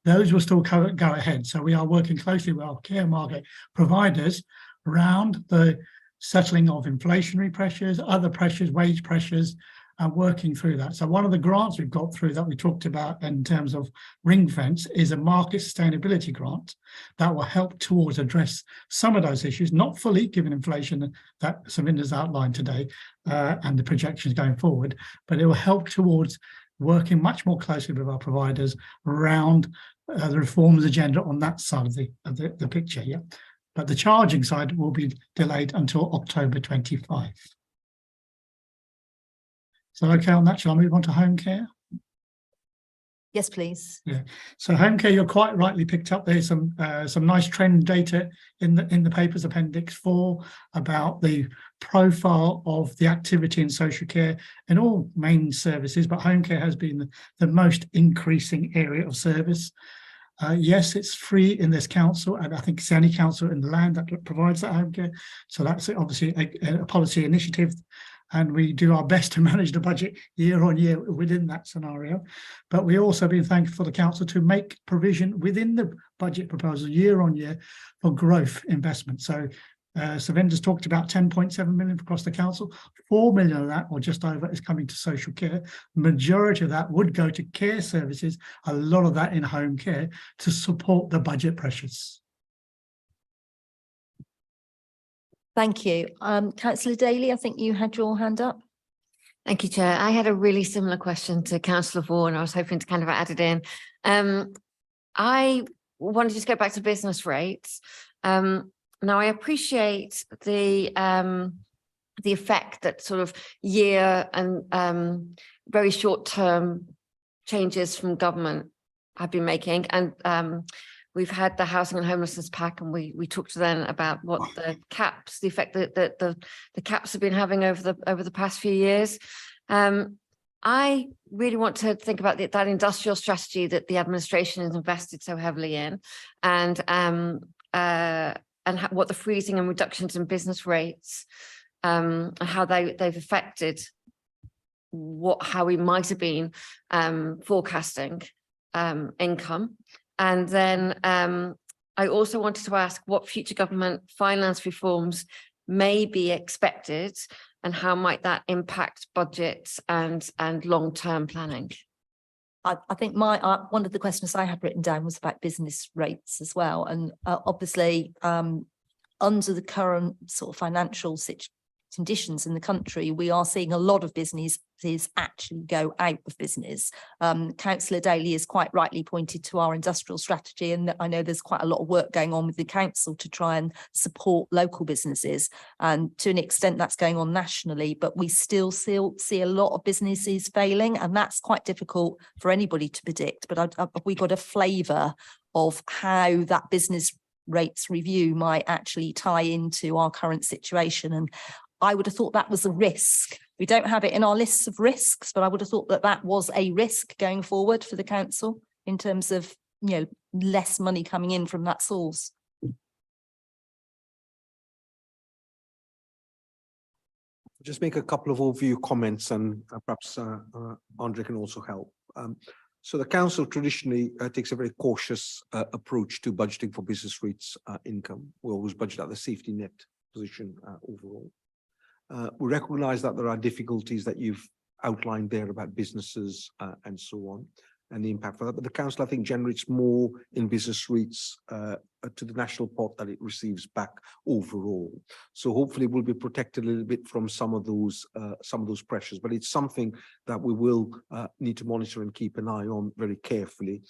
Those will still go ahead. So we are working closely with our care market providers around the settling of inflationary pressures, other pressures, wage pressures, and working through that. So one of the grants we've got through that we talked about in terms of ring fence is a market sustainability grant that will help towards address some of those issues, not fully given inflation that Savinder's outlined today and the projections going forward, but it will help towards working much more closely with our providers around the reforms agenda on that side of the picture. Yeah. But the charging side will be delayed until October 25. So okay on that, shall I move on to home care? Yes, please. Yeah. So home care, you're quite rightly picked up. There's some nice trend data in the papers, Appendix 4, about the profile of the activity in social care in all main services, but home care has been the most increasing area of service. Yes, it's free in this council, and I think it's the only council in the land that provides that home care. So that's obviously a policy initiative, and we do our best to manage the budget year on year within that scenario. But we also been thankful for the council to make provision within the budget proposal year on year for growth investment. So Savinder's talked about 10.7 million across the council. 4 million of that, or just over, is coming to social care. Majority of that would go to care services, a lot of that in home care, to support the budget pressures. Thank you. Councillor Daly, I think you had your hand up. Thank you, Chair. I had a really similar question to Councillor Vaughan. I was hoping to kind of add it in. I want to just go back to business rates. Now, I appreciate the effect that sort of year and very short-term changes from government have been making, and we've had the housing and homelessness pack, and we talked then about what the caps, the effect that the caps have been having over the past few years. I really want to think about that industrial strategy that the administration has invested so heavily in, and what the freezing and reductions in business rates, and how they've affected how we might have been forecasting income. And then I also wanted to ask what future government finance reforms may be expected, and how might that impact budgets and long-term planning? I think one of the questions I had written down was about business rates as well. And obviously, under the current sort of financial conditions in the country, we are seeing a lot of businesses actually go out of business. Councillor Daly has quite rightly pointed to our industrial strategy, and I know there's quite a lot of work going on with the council to try and support local businesses, and to an extent that's going on nationally, but we still see a lot of businesses failing, and that's quite difficult for anybody to predict. But we got a flavour of how that business rates review might actually tie into our current situation, and I would have thought that was a risk. We don't have it in our lists of risks, but I would have thought that that was a risk going forward for the council in terms of, less money coming in from that source. Just make a couple of overview comments, and perhaps Andre can also help. So the council traditionally takes a very cautious approach to budgeting for business rates income. We always budget at the safety net position overall. We recognise that there are difficulties that you've outlined there about businesses and so on, and the impact for that. But the council, I think, generates more in business rates to the national pot that it receives back overall. So hopefully we'll be protected a little bit from some of those pressures. But it's something that we will need to monitor and keep an eye on very carefully.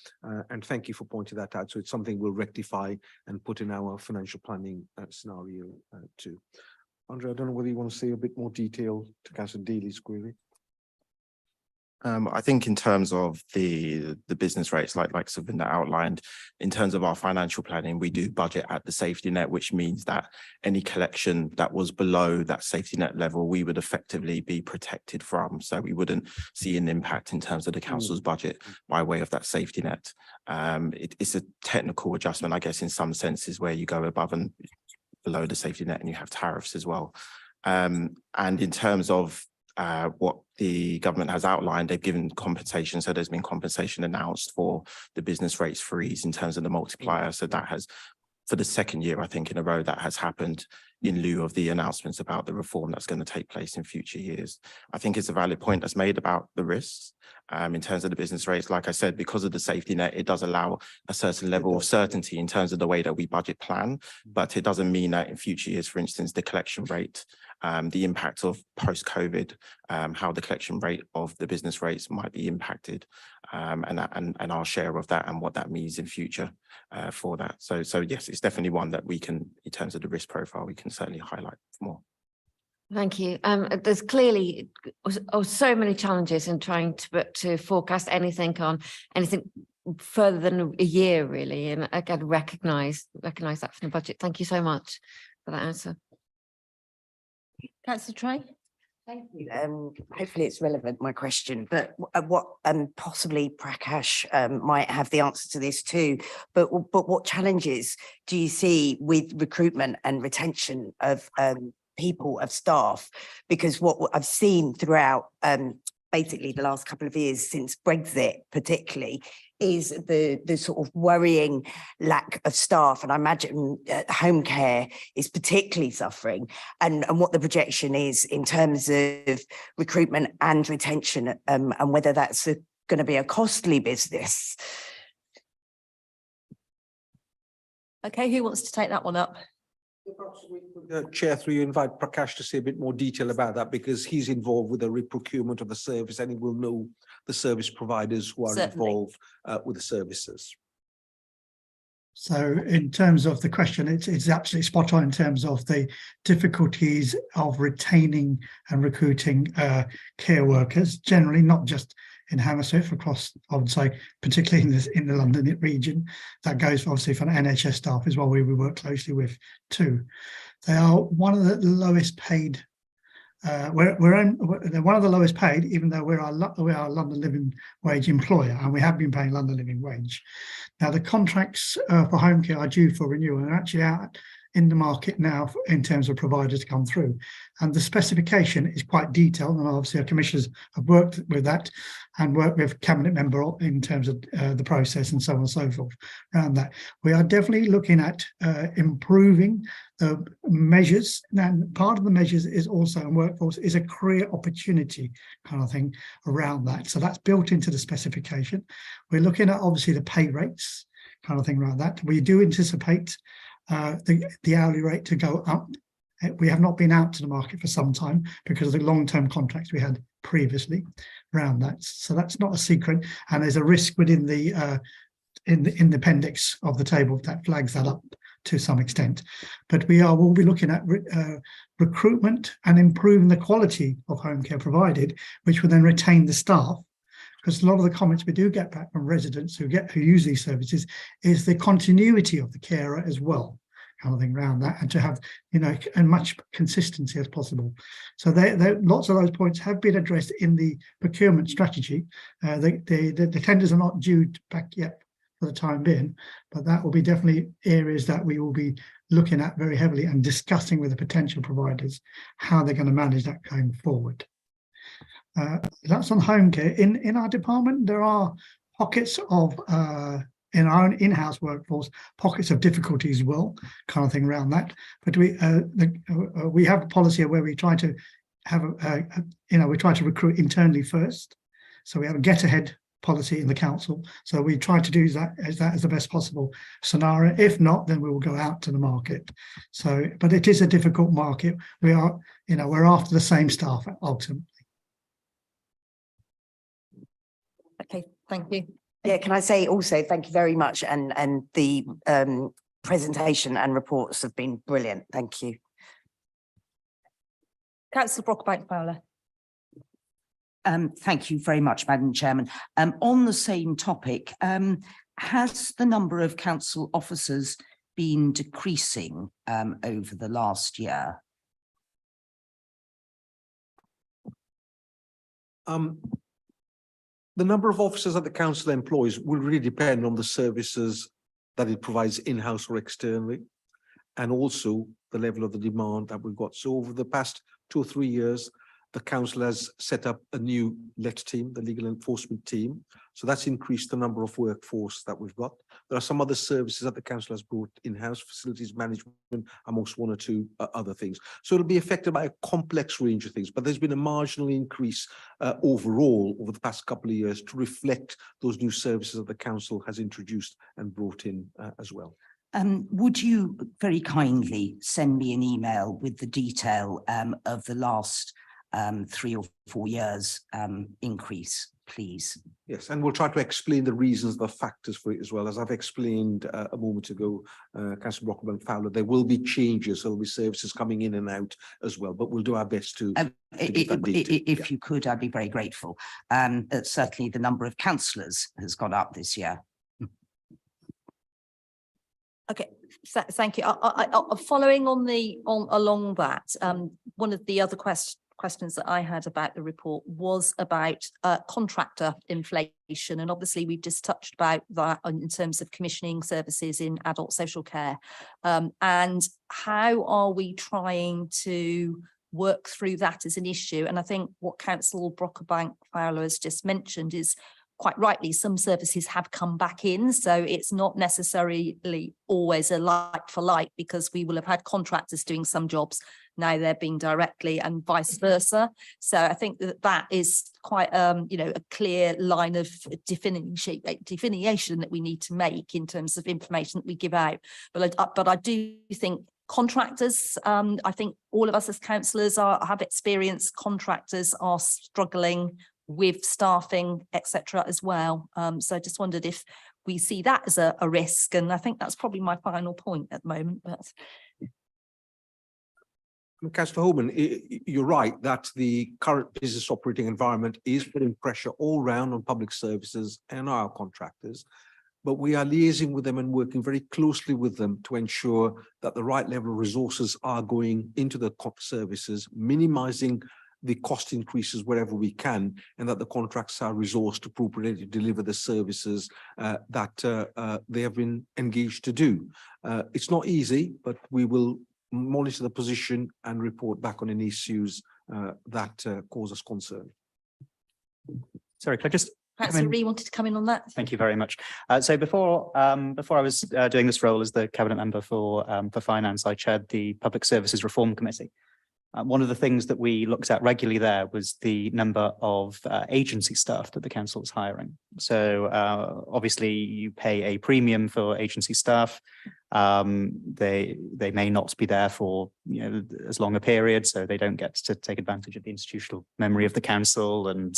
And thank you for pointing that out. So it's something we'll rectify and put in our financial planning scenario too. Andre, I don't know whether you want to say a bit more detail to Councillor Daly's query. I think in terms of the business rates, like Savinda outlined, in terms of our financial planning, we do budget at the safety net, which means that any collection that was below that safety net level, we would effectively be protected from. So we wouldn't see an impact in terms of the council's budget by way of that safety net. It's a technical adjustment, I guess, in some senses, where you go above and below the safety net and you have tariffs as well. And in terms of what the government has outlined, they've given compensation. So there's been compensation announced for the business rates freeze in terms of the multiplier. So that has, for the second year, I think, in a row, that has happened in lieu of the announcements about the reform that's going to take place in future years. I think it's a valid point that's made about the risks in terms of the business rates. Like I said, because of the safety net, it does allow a certain level of certainty in terms of the way that we budget plan, but it doesn't mean that in future years, for instance, the collection rate, the impact of post-COVID, how the collection rate of the business rates might be impacted, and our share of that and what that means in future for that. So yes, it's definitely one that we can, in terms of the risk profile, we can certainly highlight more. Thank you. There's clearly so many challenges in trying to forecast anything further than a year, really, and again recognise that from the budget. Thank you so much for that answer. Councillor Trey. Thank you. Hopefully it's relevant, my question, but what possibly Prakash might have the answer to this too. But what challenges do you see with recruitment and retention of people, of staff? Because what I've seen throughout basically the last couple of years since Brexit particularly is the sort of worrying lack of staff, and I imagine home care is particularly suffering, and what the projection is in terms of recruitment and retention, and whether that's going to be a costly business. Okay, who wants to take that one up? Chair, through you, invite Prakash to say a bit more detail about that, because he's involved with the reprocurement of the service and he will know the service providers who are Certainly. involved with the services. So in terms of the question, it's absolutely spot on in terms of the difficulties of retaining and recruiting care workers, generally not just in Hammersmith, across, I would say, particularly in the London region. That goes obviously for NHS staff as well, we work closely with too. They are one of the lowest paid. They're one of the lowest paid, even though we are a London Living Wage employer, and we have been paying London Living Wage. Now the contracts for home care are due for renewal and are actually out in the market now in terms of providers to come through, and the specification is quite detailed, and obviously our commissioners have worked with that and worked with cabinet member in terms of the process and so on and so forth around that. We are definitely looking at improving the measures, and part of the measures is also in workforce is a career opportunity kind of thing around that, so that's built into the specification. We're looking at obviously the pay rates kind of thing around that. We do anticipate the hourly rate to go up. We have not been out to the market for some time because of the long-term contracts we had previously around that. So that's not a secret, and there's a risk within the in the appendix of the table that flags that up to some extent. But we'll be looking at recruitment and improving the quality of home care provided, which will then retain the staff. Because a lot of the comments we do get back from residents who use these services is the continuity of the carer as well, kind of thing around that, and to have, you know, as much consistency as possible. So lots of those points have been addressed in the procurement strategy. The tenders are not due back yet for the time being, but that will be definitely areas that we will be looking at very heavily and discussing with the potential providers how they're going to manage that going forward. That's on home care. In our department, there are pockets of in our own in-house workforce, pockets of difficulties as well, kind of thing around that. But we have a policy where we try to have we try to recruit internally first. So we have a get-ahead policy in the council. So we try to do that as the best possible scenario. If not, then we will go out to the market. So, but it is a difficult market. We are, we're after the same staff ultimately. Okay, thank you. Yeah, can I say also thank you very much, and the presentation and reports have been brilliant. Thank you. Councillor Brockbank-Fowler. Thank you very much, Madam Chairman. On the same topic, has the number of council officers been decreasing over the last year? The number of officers that the council employs will really depend on the services that it provides in-house or externally, and also the level of the demand that we've got. So over the past 2 or 3 years, the council has set up a new LET team, the legal enforcement team. So that's increased the number of workforce that we've got. There are some other services that the council has brought in-house, facilities management, amongst 1 or 2 other things. So it'll be affected by a complex range of things, but there's been a marginal increase overall over the past couple of years to reflect those new services that the council has introduced and brought in as well. Would you very kindly send me an email with the detail of the last 3 or 4 years increase, please? Yes, and we'll try to explain the reasons, the factors for it as well. As I've explained a moment ago, Councillor Brockbank-Fowler, there will be changes, there will be services coming in and out as well, but we'll do our best to if you could, I'd be very grateful. Certainly the number of councillors has gone up this year. Okay, thank you. Following on along that, one of the other questions that I had about the report was about contractor inflation. And obviously we've just touched about that in terms of commissioning services in adult social care. And how are we trying to work through that as an issue? And I think what Councillor Brockbank Fowler has just mentioned is quite rightly, some services have come back in. So it's not necessarily always a like for like, because we will have had contractors doing some jobs. Now they're being directly and vice versa. So I think that is quite, a clear line of delineation that we need to make in terms of information that we give out. But I do think contractors, I think all of us as councillors have experienced contractors are struggling with staffing, etc. as well. So I just wondered if we see that as a risk, and I think that's probably my final point at the moment. But Councillor Holman, you're right that the current business operating environment is putting pressure all round on public services and our contractors, but we are liaising with them and working very closely with them to ensure that the right level of resources are going into the services, minimising the cost increases wherever we can, and that the contracts are resourced appropriately to deliver the services that they have been engaged to do. It's not easy, but we will monitor the position and report back on any issues that cause us concern. Sorry, could I just Councillor Ree wanted to come in on that. Thank you very much. So before I was doing this role as the cabinet member for finance, I chaired the Public Services Reform Committee. One of the things that we looked at regularly there was the number of agency staff that the council is hiring. So obviously you pay a premium for agency staff. They may not be there for as long a period, so they don't get to take advantage of the institutional memory of the council, and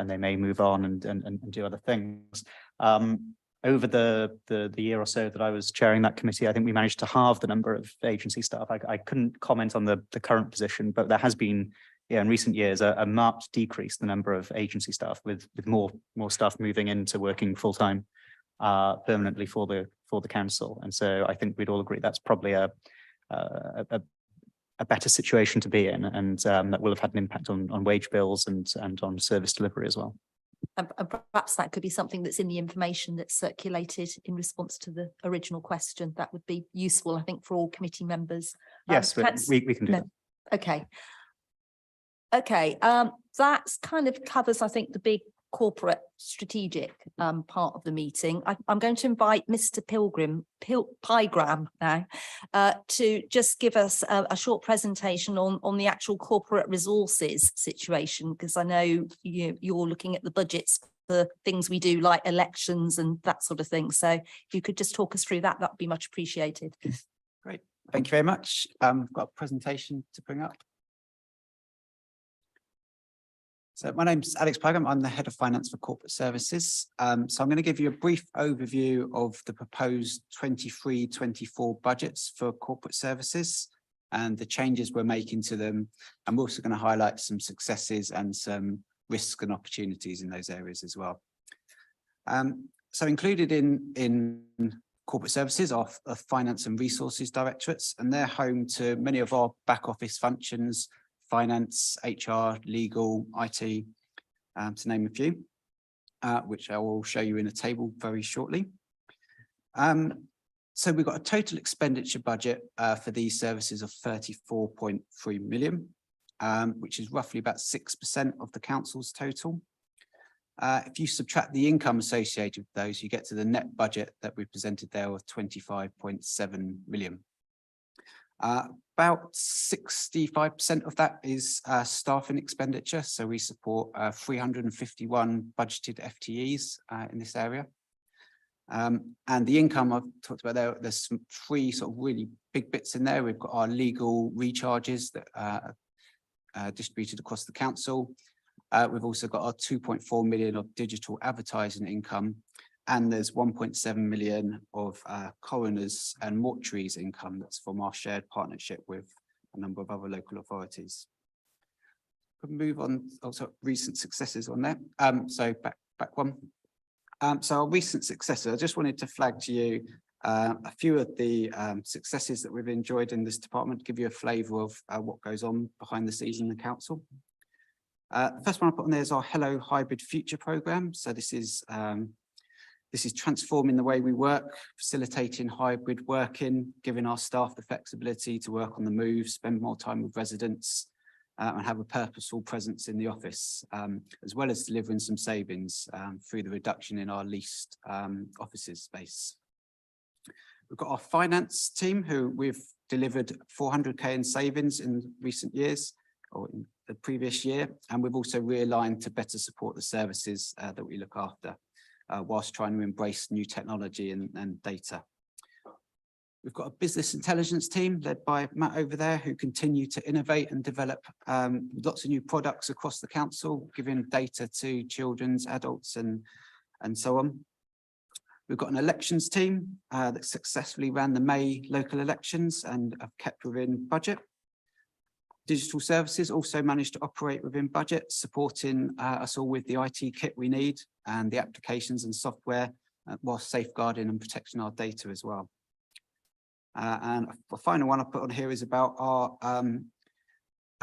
they may move on and do other things. Over the year or so that I was chairing that committee, I think we managed to halve the number of agency staff. I couldn't comment on the current position, but there has been, in recent years, a marked decrease in the number of agency staff, with more staff moving into working full time permanently for the council. And so I think we'd all agree that's probably a better situation to be in, and that will have had an impact on wage bills and on service delivery as well. And perhaps that could be something that's in the information that's circulated in response to the original question. That would be useful, I think, for all committee members. Yes, we can do that. Okay. That's kind of covers, I think, the big corporate strategic part of the meeting. I'm going to invite Mr. Pygram now to just give us a short presentation on the actual corporate resources situation, because I know you're looking at the budgets for things we do like elections and that sort of thing. So if you could just talk us through that, that would be much appreciated. Great, thank you very much. I've got a presentation to bring up. So my name's Alex Pygram. I'm the head of finance for corporate services. So I'm going to give you a brief overview of the proposed 23-24 budgets for corporate services and the changes we're making to them. I'm also going to highlight some successes and some risks and opportunities in those areas as well. So included in corporate services are finance and resources directorates, and they're home to many of our back office functions: finance, HR, legal, IT, to name a few, which I will show you in a table very shortly. So we've got a total expenditure budget for these services of 34.3 million, which is roughly about 6% of the council's total. If you subtract the income associated with those, you get to the net budget that we presented there of 25.7 million. About 65% of that is staffing expenditure. So we support 351 budgeted FTEs in this area. And the income I've talked about there, there's some three sort of really big bits in there. We've got our legal recharges that are distributed across the council. We've also got our 2.4 million of digital advertising income. And there's 1.7 million of coroners and mortuaries income that's from our shared partnership with a number of other local authorities. We'll move on, also recent successes on there. So back one. So our recent successes, I just wanted to flag to you A few of the successes that we've enjoyed in this department, give you a flavour of what goes on behind the scenes in the council. The first one I put on there is our Hello Hybrid Future programme. So this is transforming the way we work, facilitating hybrid working, giving our staff the flexibility to work on the move, spend more time with residents, and have a purposeful presence in the office, as well as delivering some savings through the reduction in our leased offices space. We've got our finance team who we've delivered 400k in savings in recent years or in the previous year, and we've also realigned to better support the services that we look after, whilst trying to embrace new technology and data. We've got a business intelligence team led by Matt over there who continue to innovate and develop lots of new products across the council, giving data to children's, adults and so on. We've got an elections team that successfully ran the May local elections and have kept within budget. Digital services also managed to operate within budget, supporting us all with the IT kit we need and the applications and software, while safeguarding and protecting our data as well. And the final one I put on here is about our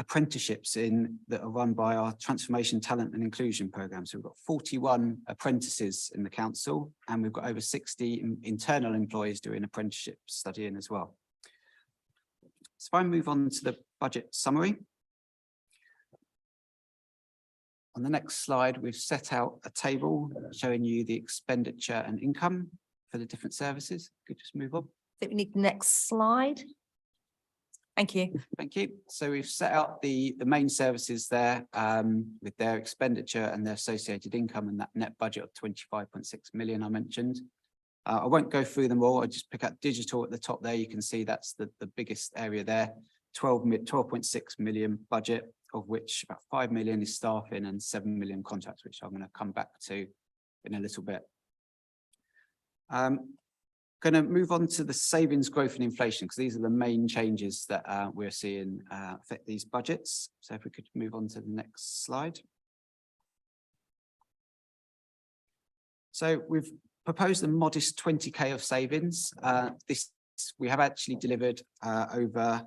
apprenticeships that are run by our Transformation, Talent and Inclusion programme. So we've got 41 apprentices in the council, and we've got over 60 internal employees doing apprenticeship studying as well. So if I move on to the budget summary. On the next slide, we've set out a table showing you the expenditure and income for the different services. Could just move on. I think we need the next slide. Thank you. Thank you. So we've set out the main services there with their expenditure and their associated income and that net budget of 25.6 million I mentioned. I won't go through them all. I just pick up digital at the top there. You can see that's the biggest area there. 12.6 million budget, of which about 5 million is staffing and 7 million contracts, which I'm going to come back to in a little bit. Going to move on to the savings, growth and inflation, because these are the main changes that we're seeing affect these budgets. So if we could move on to the next slide. So we've proposed a modest 20k of savings. We have actually delivered over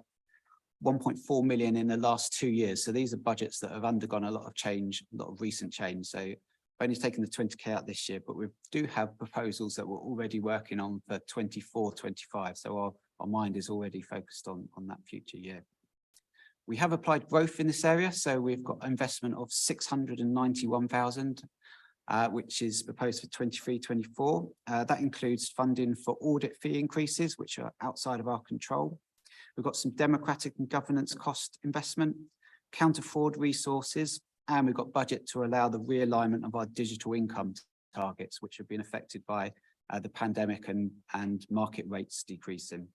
1.4 million in the last 2 years. So these are budgets that have undergone a lot of change, a lot of recent change. So I've only taken the 20k out this year, but we do have proposals that we're already working on for 24, 25. So our mind is already focused on that future year. We have applied growth in this area. So we've got investment of 691,000, which is proposed for 23-24. That includes funding for audit fee increases, which are outside of our control. We've got some democratic and governance cost investment, counter fraud resources, and we've got budget to allow the realignment of our digital income targets, which have been affected by the pandemic and market rates decreasing.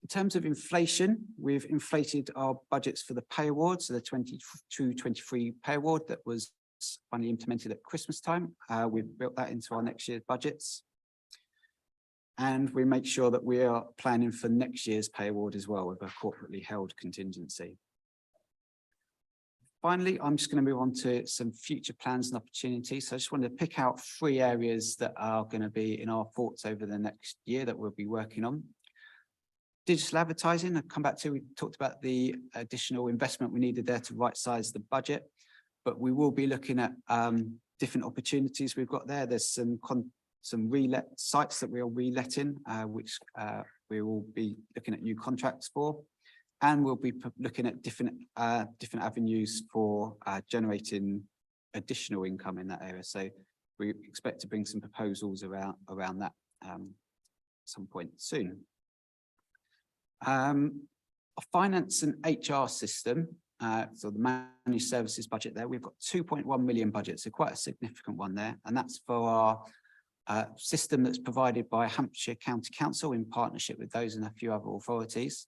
In terms of inflation, we've inflated our budgets for the pay award, so the 22-23 pay award that was finally implemented at Christmas time. We've built that into our next year's budgets. And we make sure that we are planning for next year's pay award as well with a corporately held contingency. Finally, I'm just going to move on to some future plans and opportunities. So I just wanted to pick out 3 areas that are going to be in our thoughts over the next year that we'll be working on. Digital advertising, I'll come back to, we talked about the additional investment we needed there to right size the budget, but we will be looking at different opportunities we've got there. There's some relet sites that we are reletting, which we will be looking at new contracts for, and we'll be looking at different avenues for generating additional income in that area. So we expect to bring some proposals around that some point soon. A finance and HR system, so the managed services budget there, we've got 2.1 million budget, so quite a significant one there, and that's for our system that's provided by Hampshire County Council in partnership with those and a few other authorities.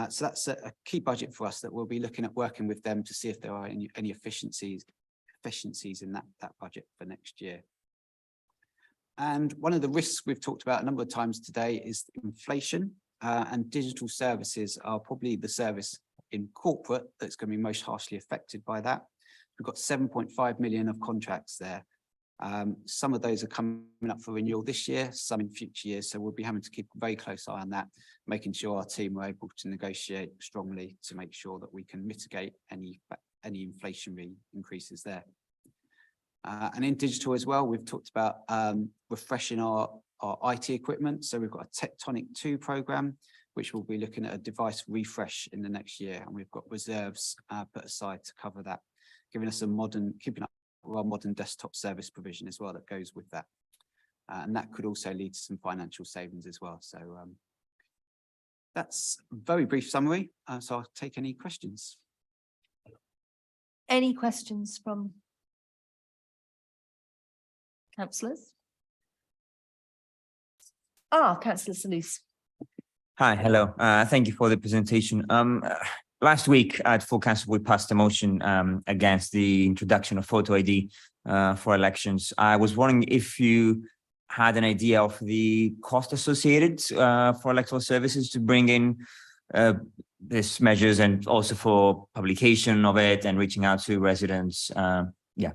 So that's a key budget for us that we'll be looking at working with them to see if there are any efficiencies in that budget for next year. And one of the risks we've talked about a number of times today is inflation, and digital services are probably the service in corporate that's going to be most harshly affected by that. We've got 7.5 million of contracts there. Some of those are coming up for renewal this year, some in future years. So we'll be having to keep a very close eye on that, making sure our team are able to negotiate strongly to make sure that we can mitigate any inflationary increases there. And in digital as well, we've talked about refreshing our IT equipment. So we've got a Tectonic 2 program, which will be looking at a device refresh in the next year. And we've got reserves put aside to cover that, giving us keeping up with our modern desktop service provision as well that goes with that. And that could also lead to some financial savings as well. So that's a very brief summary. So I'll take any questions. Any questions from councillors? Councillor Salus. Hi, hello. Thank you for the presentation. Last week at full council, we passed a motion against the introduction of photo ID for elections. I was wondering if you had an idea of the cost associated for electoral services to bring in these measures, and also for publication of it and reaching out to residents. Yeah.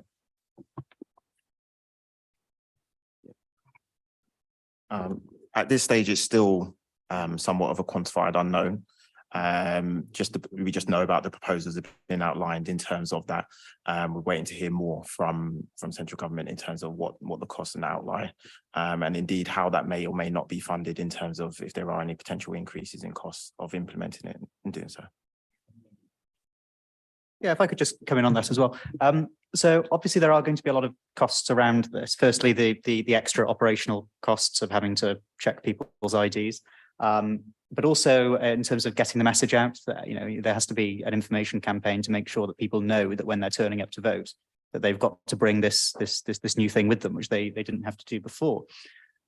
At this stage, it's still somewhat of a quantified unknown. We just know about the proposals that have been outlined in terms of that. We're waiting to hear more from central government in terms of what the costs and outlay, and indeed how that may or may not be funded in terms of if there are any potential increases in costs of implementing it and doing so. Yeah, if I could just come in on that as well. So obviously there are going to be a lot of costs around this. Firstly, the extra operational costs of having to check people's IDs. But also in terms of getting the message out, that, there has to be an information campaign to make sure that people know that when they're turning up to vote, that they've got to bring this new thing with them, which they didn't have to do before.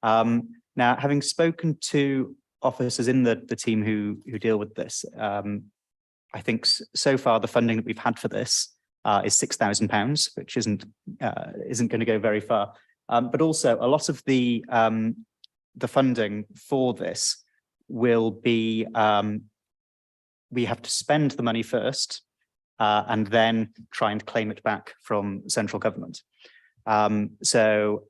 Now, having spoken to officers in the team who deal with this, I think so far the funding that we've had for this is £6,000, which isn't going to go very far. But also a lot of the funding for this will be, we have to spend the money first and then try and claim it back from central government. So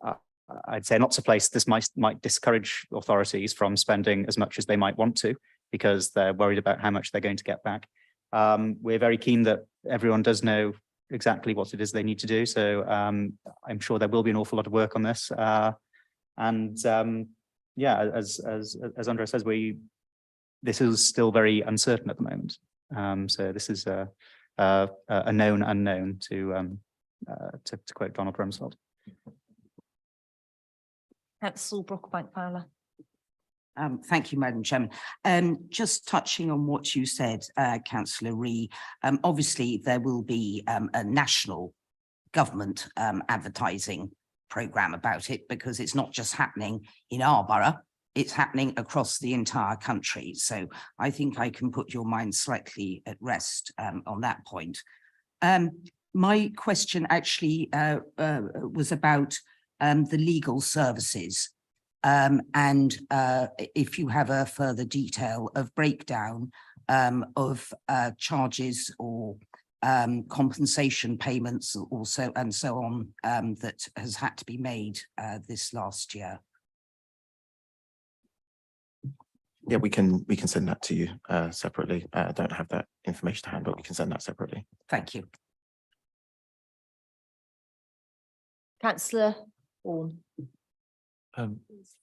I'd say not to place, this might discourage authorities from spending as much as they might want to, because they're worried about how much they're going to get back. We're very keen that everyone does know exactly what it is they need to do. So I'm sure there will be an awful lot of work on this. Yeah, as Andre says, this is still very uncertain at the moment. So this is a known unknown, to quote Donald Rumsfeld. Councillor Brockbank-Fowler. Thank you, Madam Chairman. Just touching on what you said, Councillor Ree, obviously there will be a national government advertising programme about it, because it's not just happening in our borough, it's happening across the entire country. So I think I can put your mind slightly at rest on that point. My question actually was about the legal services. And if you have a further detail of breakdown of charges or compensation payments also and so on that has had to be made this last year. Yeah, we can send that to you separately. I don't have that information to hand, but we can send that separately. Thank you. Councillor Vaughan.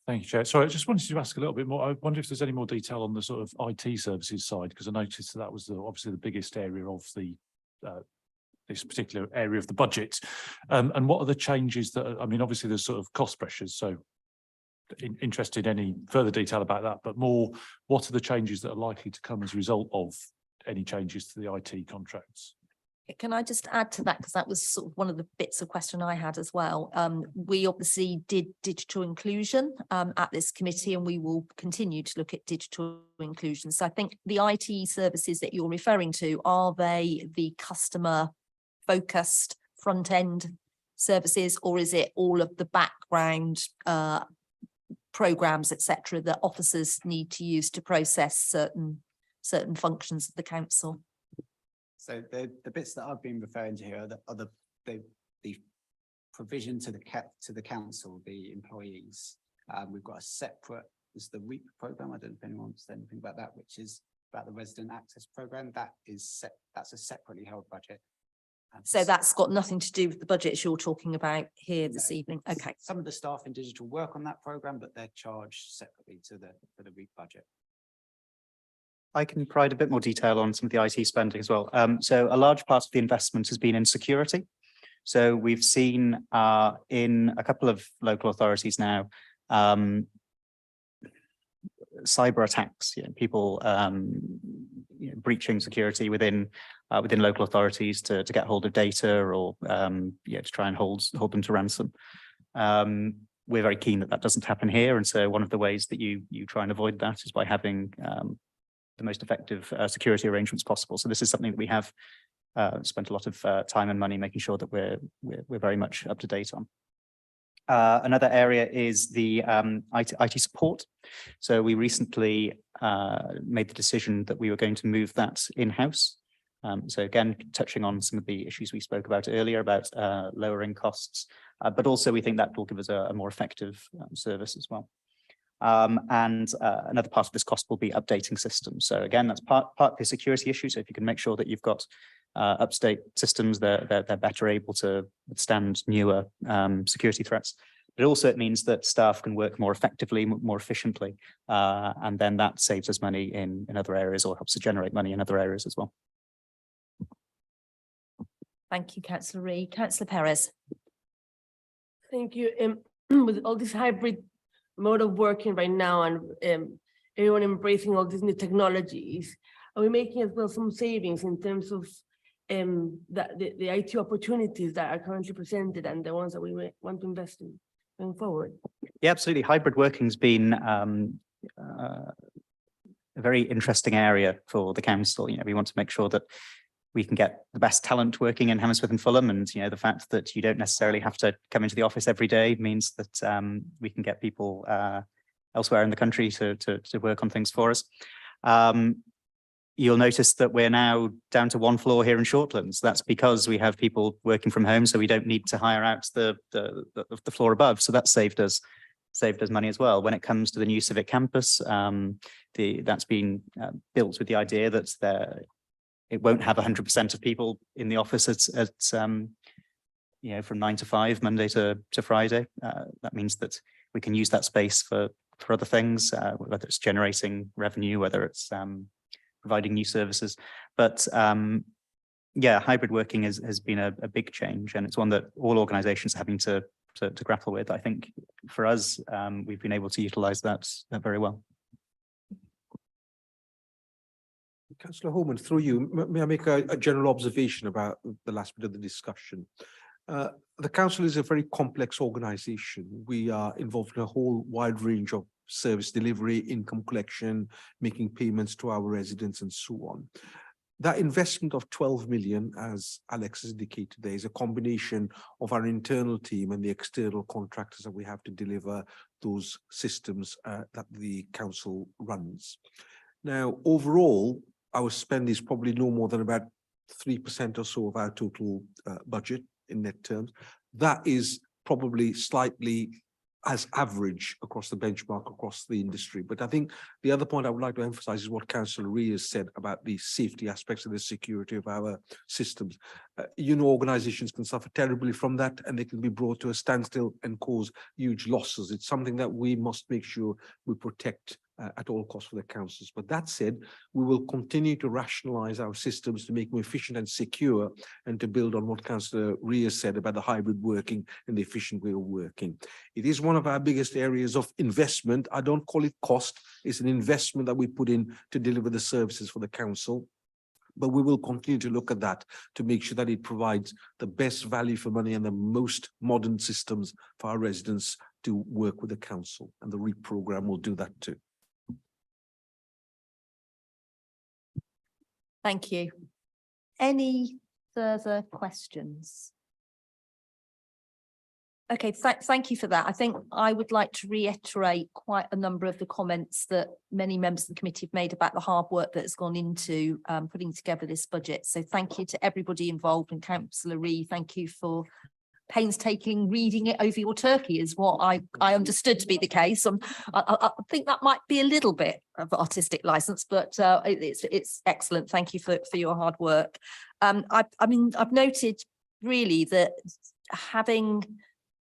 Thank you, Chair. Sorry, I just wanted to ask a little bit more. I wonder if there's any more detail on the sort of IT services side, because I noticed that was obviously the biggest area of the this particular area of the budget. And what are the changes that, I mean, obviously there's sort of cost pressures, so interested in any further detail about that, but more, what are the changes that are likely to come as a result of any changes to the IT contracts? Can I just add to that, because that was sort of one of the bits of question I had as well. We obviously did digital inclusion at this committee, and we will continue to look at digital inclusion. So I think the IT services that you're referring to, are they the customer focused front end services, or is it all of the background programs, etc., that officers need to use to process certain functions of the council? So the bits that I've been referring to here are the provision to the council, the employees. We've got a separate, there's the REAP program. I don't know if anyone wants to say anything about that, which is about the resident access program. That's a separately held budget. So that's got nothing to do with the budgets you're talking about here this evening. Okay. Some of the staff in digital work on that program, but they're charged separately to for the REAP budget. I can provide a bit more detail on some of the IT spending as well. So a large part of the investment has been in security. So we've seen in a couple of local authorities now, cyber attacks, people breaching security within local authorities to get hold of data or to try and hold them to ransom. We're very keen that doesn't happen here, and so one of the ways that you try and avoid that is by having the most effective security arrangements possible. So this is something that we have spent a lot of time and money making sure that we're very much up to date on. Another area is the IT support. So we recently made the decision that we were going to move that in-house. So again, touching on some of the issues we spoke about earlier about lowering costs, but also we think that will give us a more effective service as well. And another part of this cost will be updating systems. So again, that's part of the security issue. So if you can make sure that you've got up-to-date systems, they're better able to withstand newer security threats. But also it means that staff can work more effectively, more efficiently, and then that saves us money in other areas or helps to generate money in other areas as well. Thank you, Councillor Ree. Councillor Perez. Thank you. With all this hybrid mode of working right now and everyone embracing all these new technologies, are we making as well some savings in terms of the IT opportunities that are currently presented and the ones that we want to invest in going forward? Yeah, absolutely. Hybrid working's been a very interesting area for the council. We want to make sure that we can get the best talent working in Hammersmith and Fulham, and the fact that you don't necessarily have to come into the office every day means that we can get people elsewhere in the country to work on things for us. You'll notice that we're now down to one floor here in Shortlands. That's because we have people working from home, so we don't need to hire out the floor above. So that saved us money as well. When it comes to the new civic campus, that's been built with the idea that it won't have 100% of people in the office from 9 to 5, Monday to Friday. That means that we can use that space for other things, whether it's generating revenue, whether it's providing new services. But yeah, hybrid working has been a big change, and it's one that all organizations are having to grapple with. I think for us, we've been able to utilize that very well. Councillor Holman, through you, may I make a general observation about the last bit of the discussion? The council is a very complex organisation. We are involved in a whole wide range of service delivery, income collection, making payments to our residents and so on. That investment of 12 million, as Alex has indicated, there is a combination of our internal team and the external contractors that we have to deliver those systems that the council runs. Now, overall, our spend is probably no more than about 3% or so of our total budget in net terms. That is probably slightly as average across the benchmark, across the industry. But I think the other point I would like to emphasize is what Councillor Ree has said about the safety aspects of the security of our systems. Organizations can suffer terribly from that, and they can be brought to a standstill and cause huge losses. It's something that we must make sure we protect at all costs for the councils. But that said, we will continue to rationalize our systems to make them efficient and secure, and to build on what Councillor Rhea said about the hybrid working and the efficient way of working. It is one of our biggest areas of investment. I don't call it cost. It's an investment that we put in to deliver the services for the council. But we will continue to look at that to make sure that it provides the best value for money and the most modern systems for our residents to work with the council. And the REAP programme will do that too. Thank you. Any further questions? Okay, thank you for that. I think I would like to reiterate quite a number of the comments that many members of the committee have made about the hard work that has gone into putting together this budget. So thank you to everybody involved, and Councillor Ree, thank you for painstaking reading it over your turkey is what I understood to be the case. I think that might be a little bit of artistic license, but it's excellent. Thank you for your hard work. I mean, I've noted really that having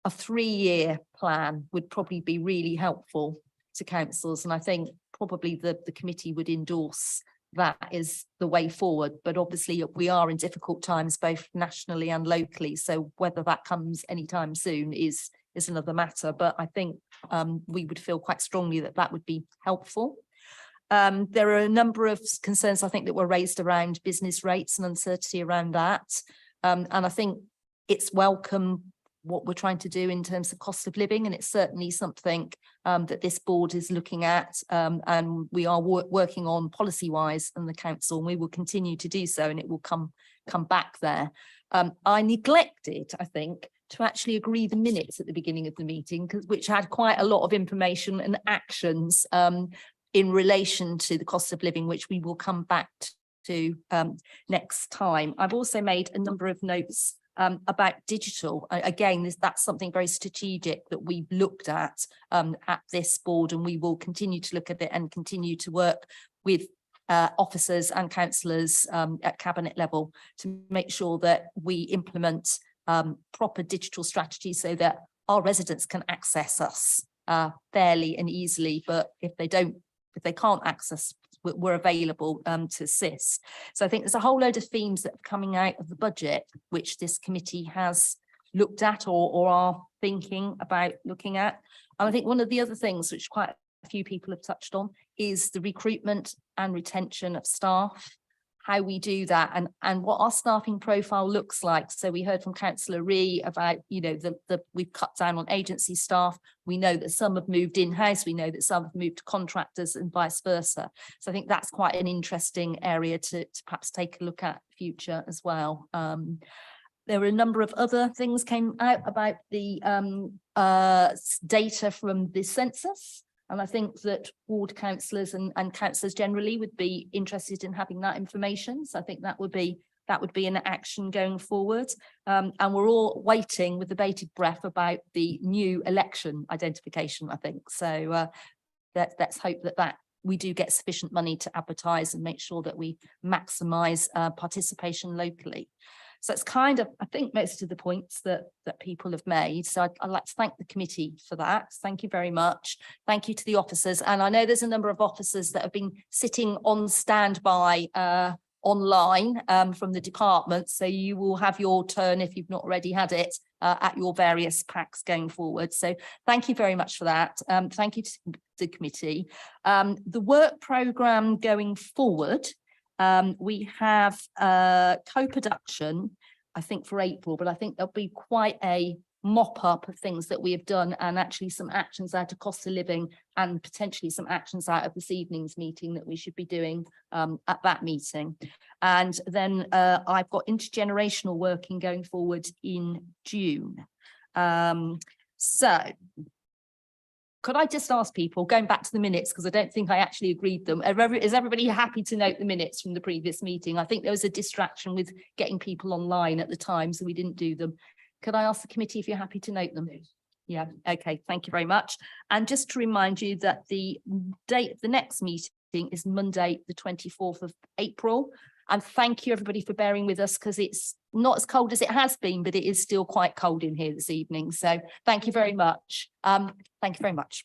a 3-year plan would probably be really helpful to councils, and I think probably the committee would endorse that is the way forward. But obviously we are in difficult times both nationally and locally, so whether that comes anytime soon is another matter. But I think we would feel quite strongly that that would be helpful. There are a number of concerns I think that were raised around business rates and uncertainty around that, and I think it's welcome what we're trying to do in terms of cost of living, and it's certainly something that this board is looking at, and we are working on policy-wise in the council, and we will continue to do so, and it will come back there. I neglected, I think, to actually agree the minutes at the beginning of the meeting, which had quite a lot of information and actions in relation to the cost of living, which we will come back to next time. I've also made a number of notes about digital. Again, that's something very strategic that we've looked at this board, and we will continue to look at it and continue to work with officers and councillors at cabinet level to make sure that we implement proper digital strategies so that our residents can access us fairly and easily. But if they can't access, we're available to assist. So I think there's a whole load of themes that are coming out of the budget, which this committee has looked at or are thinking about looking at. And I think one of the other things which quite a few people have touched on is the recruitment and retention of staff, how we do that, and what our staffing profile looks like. So we heard from Councillor Ree about, you know, we've cut down on agency staff. We know that some have moved in-house. We know that some have moved to contractors and vice versa. So I think that's quite an interesting area to perhaps take a look at future as well. There were a number of other things came out about the data from the census. And I think that ward councillors and councillors generally would be interested in having that information. So I think that would be an action going forward. And we're all waiting with the bated breath about the new election identification, I think. So let's hope that we do get sufficient money to advertise and make sure that we maximise participation locally. So it's kind of, I think, most of the points that people have made. So I'd like to thank the committee for that. Thank you very much. Thank you to the officers. And I know there's a number of officers that have been sitting on standby online from the department. So you will have your turn, if you've not already had it, at your various packs going forward. So thank you very much for that. Thank you to the committee. The work programme going forward, we have co-production, I think, for April, but I think there'll be quite a mop-up of things that we have done, and actually some actions out of cost of living, and potentially some actions out of this evening's meeting that we should be doing at that meeting. And then I've got intergenerational working going forward in June. So could I just ask people, going back to the minutes, because I don't think I actually agreed them. Is everybody happy to note the minutes from the previous meeting? I think there was a distraction with getting people online at the time, so we didn't do them. Could I ask the committee if you're happy to note them? Yeah, okay, thank you very much. And just to remind you that the date of the next meeting is Monday, the 24th of April. And thank you everybody for bearing with us, because it's not as cold as it has been, but it is still quite cold in here this evening. So thank you very much. Thank you very much.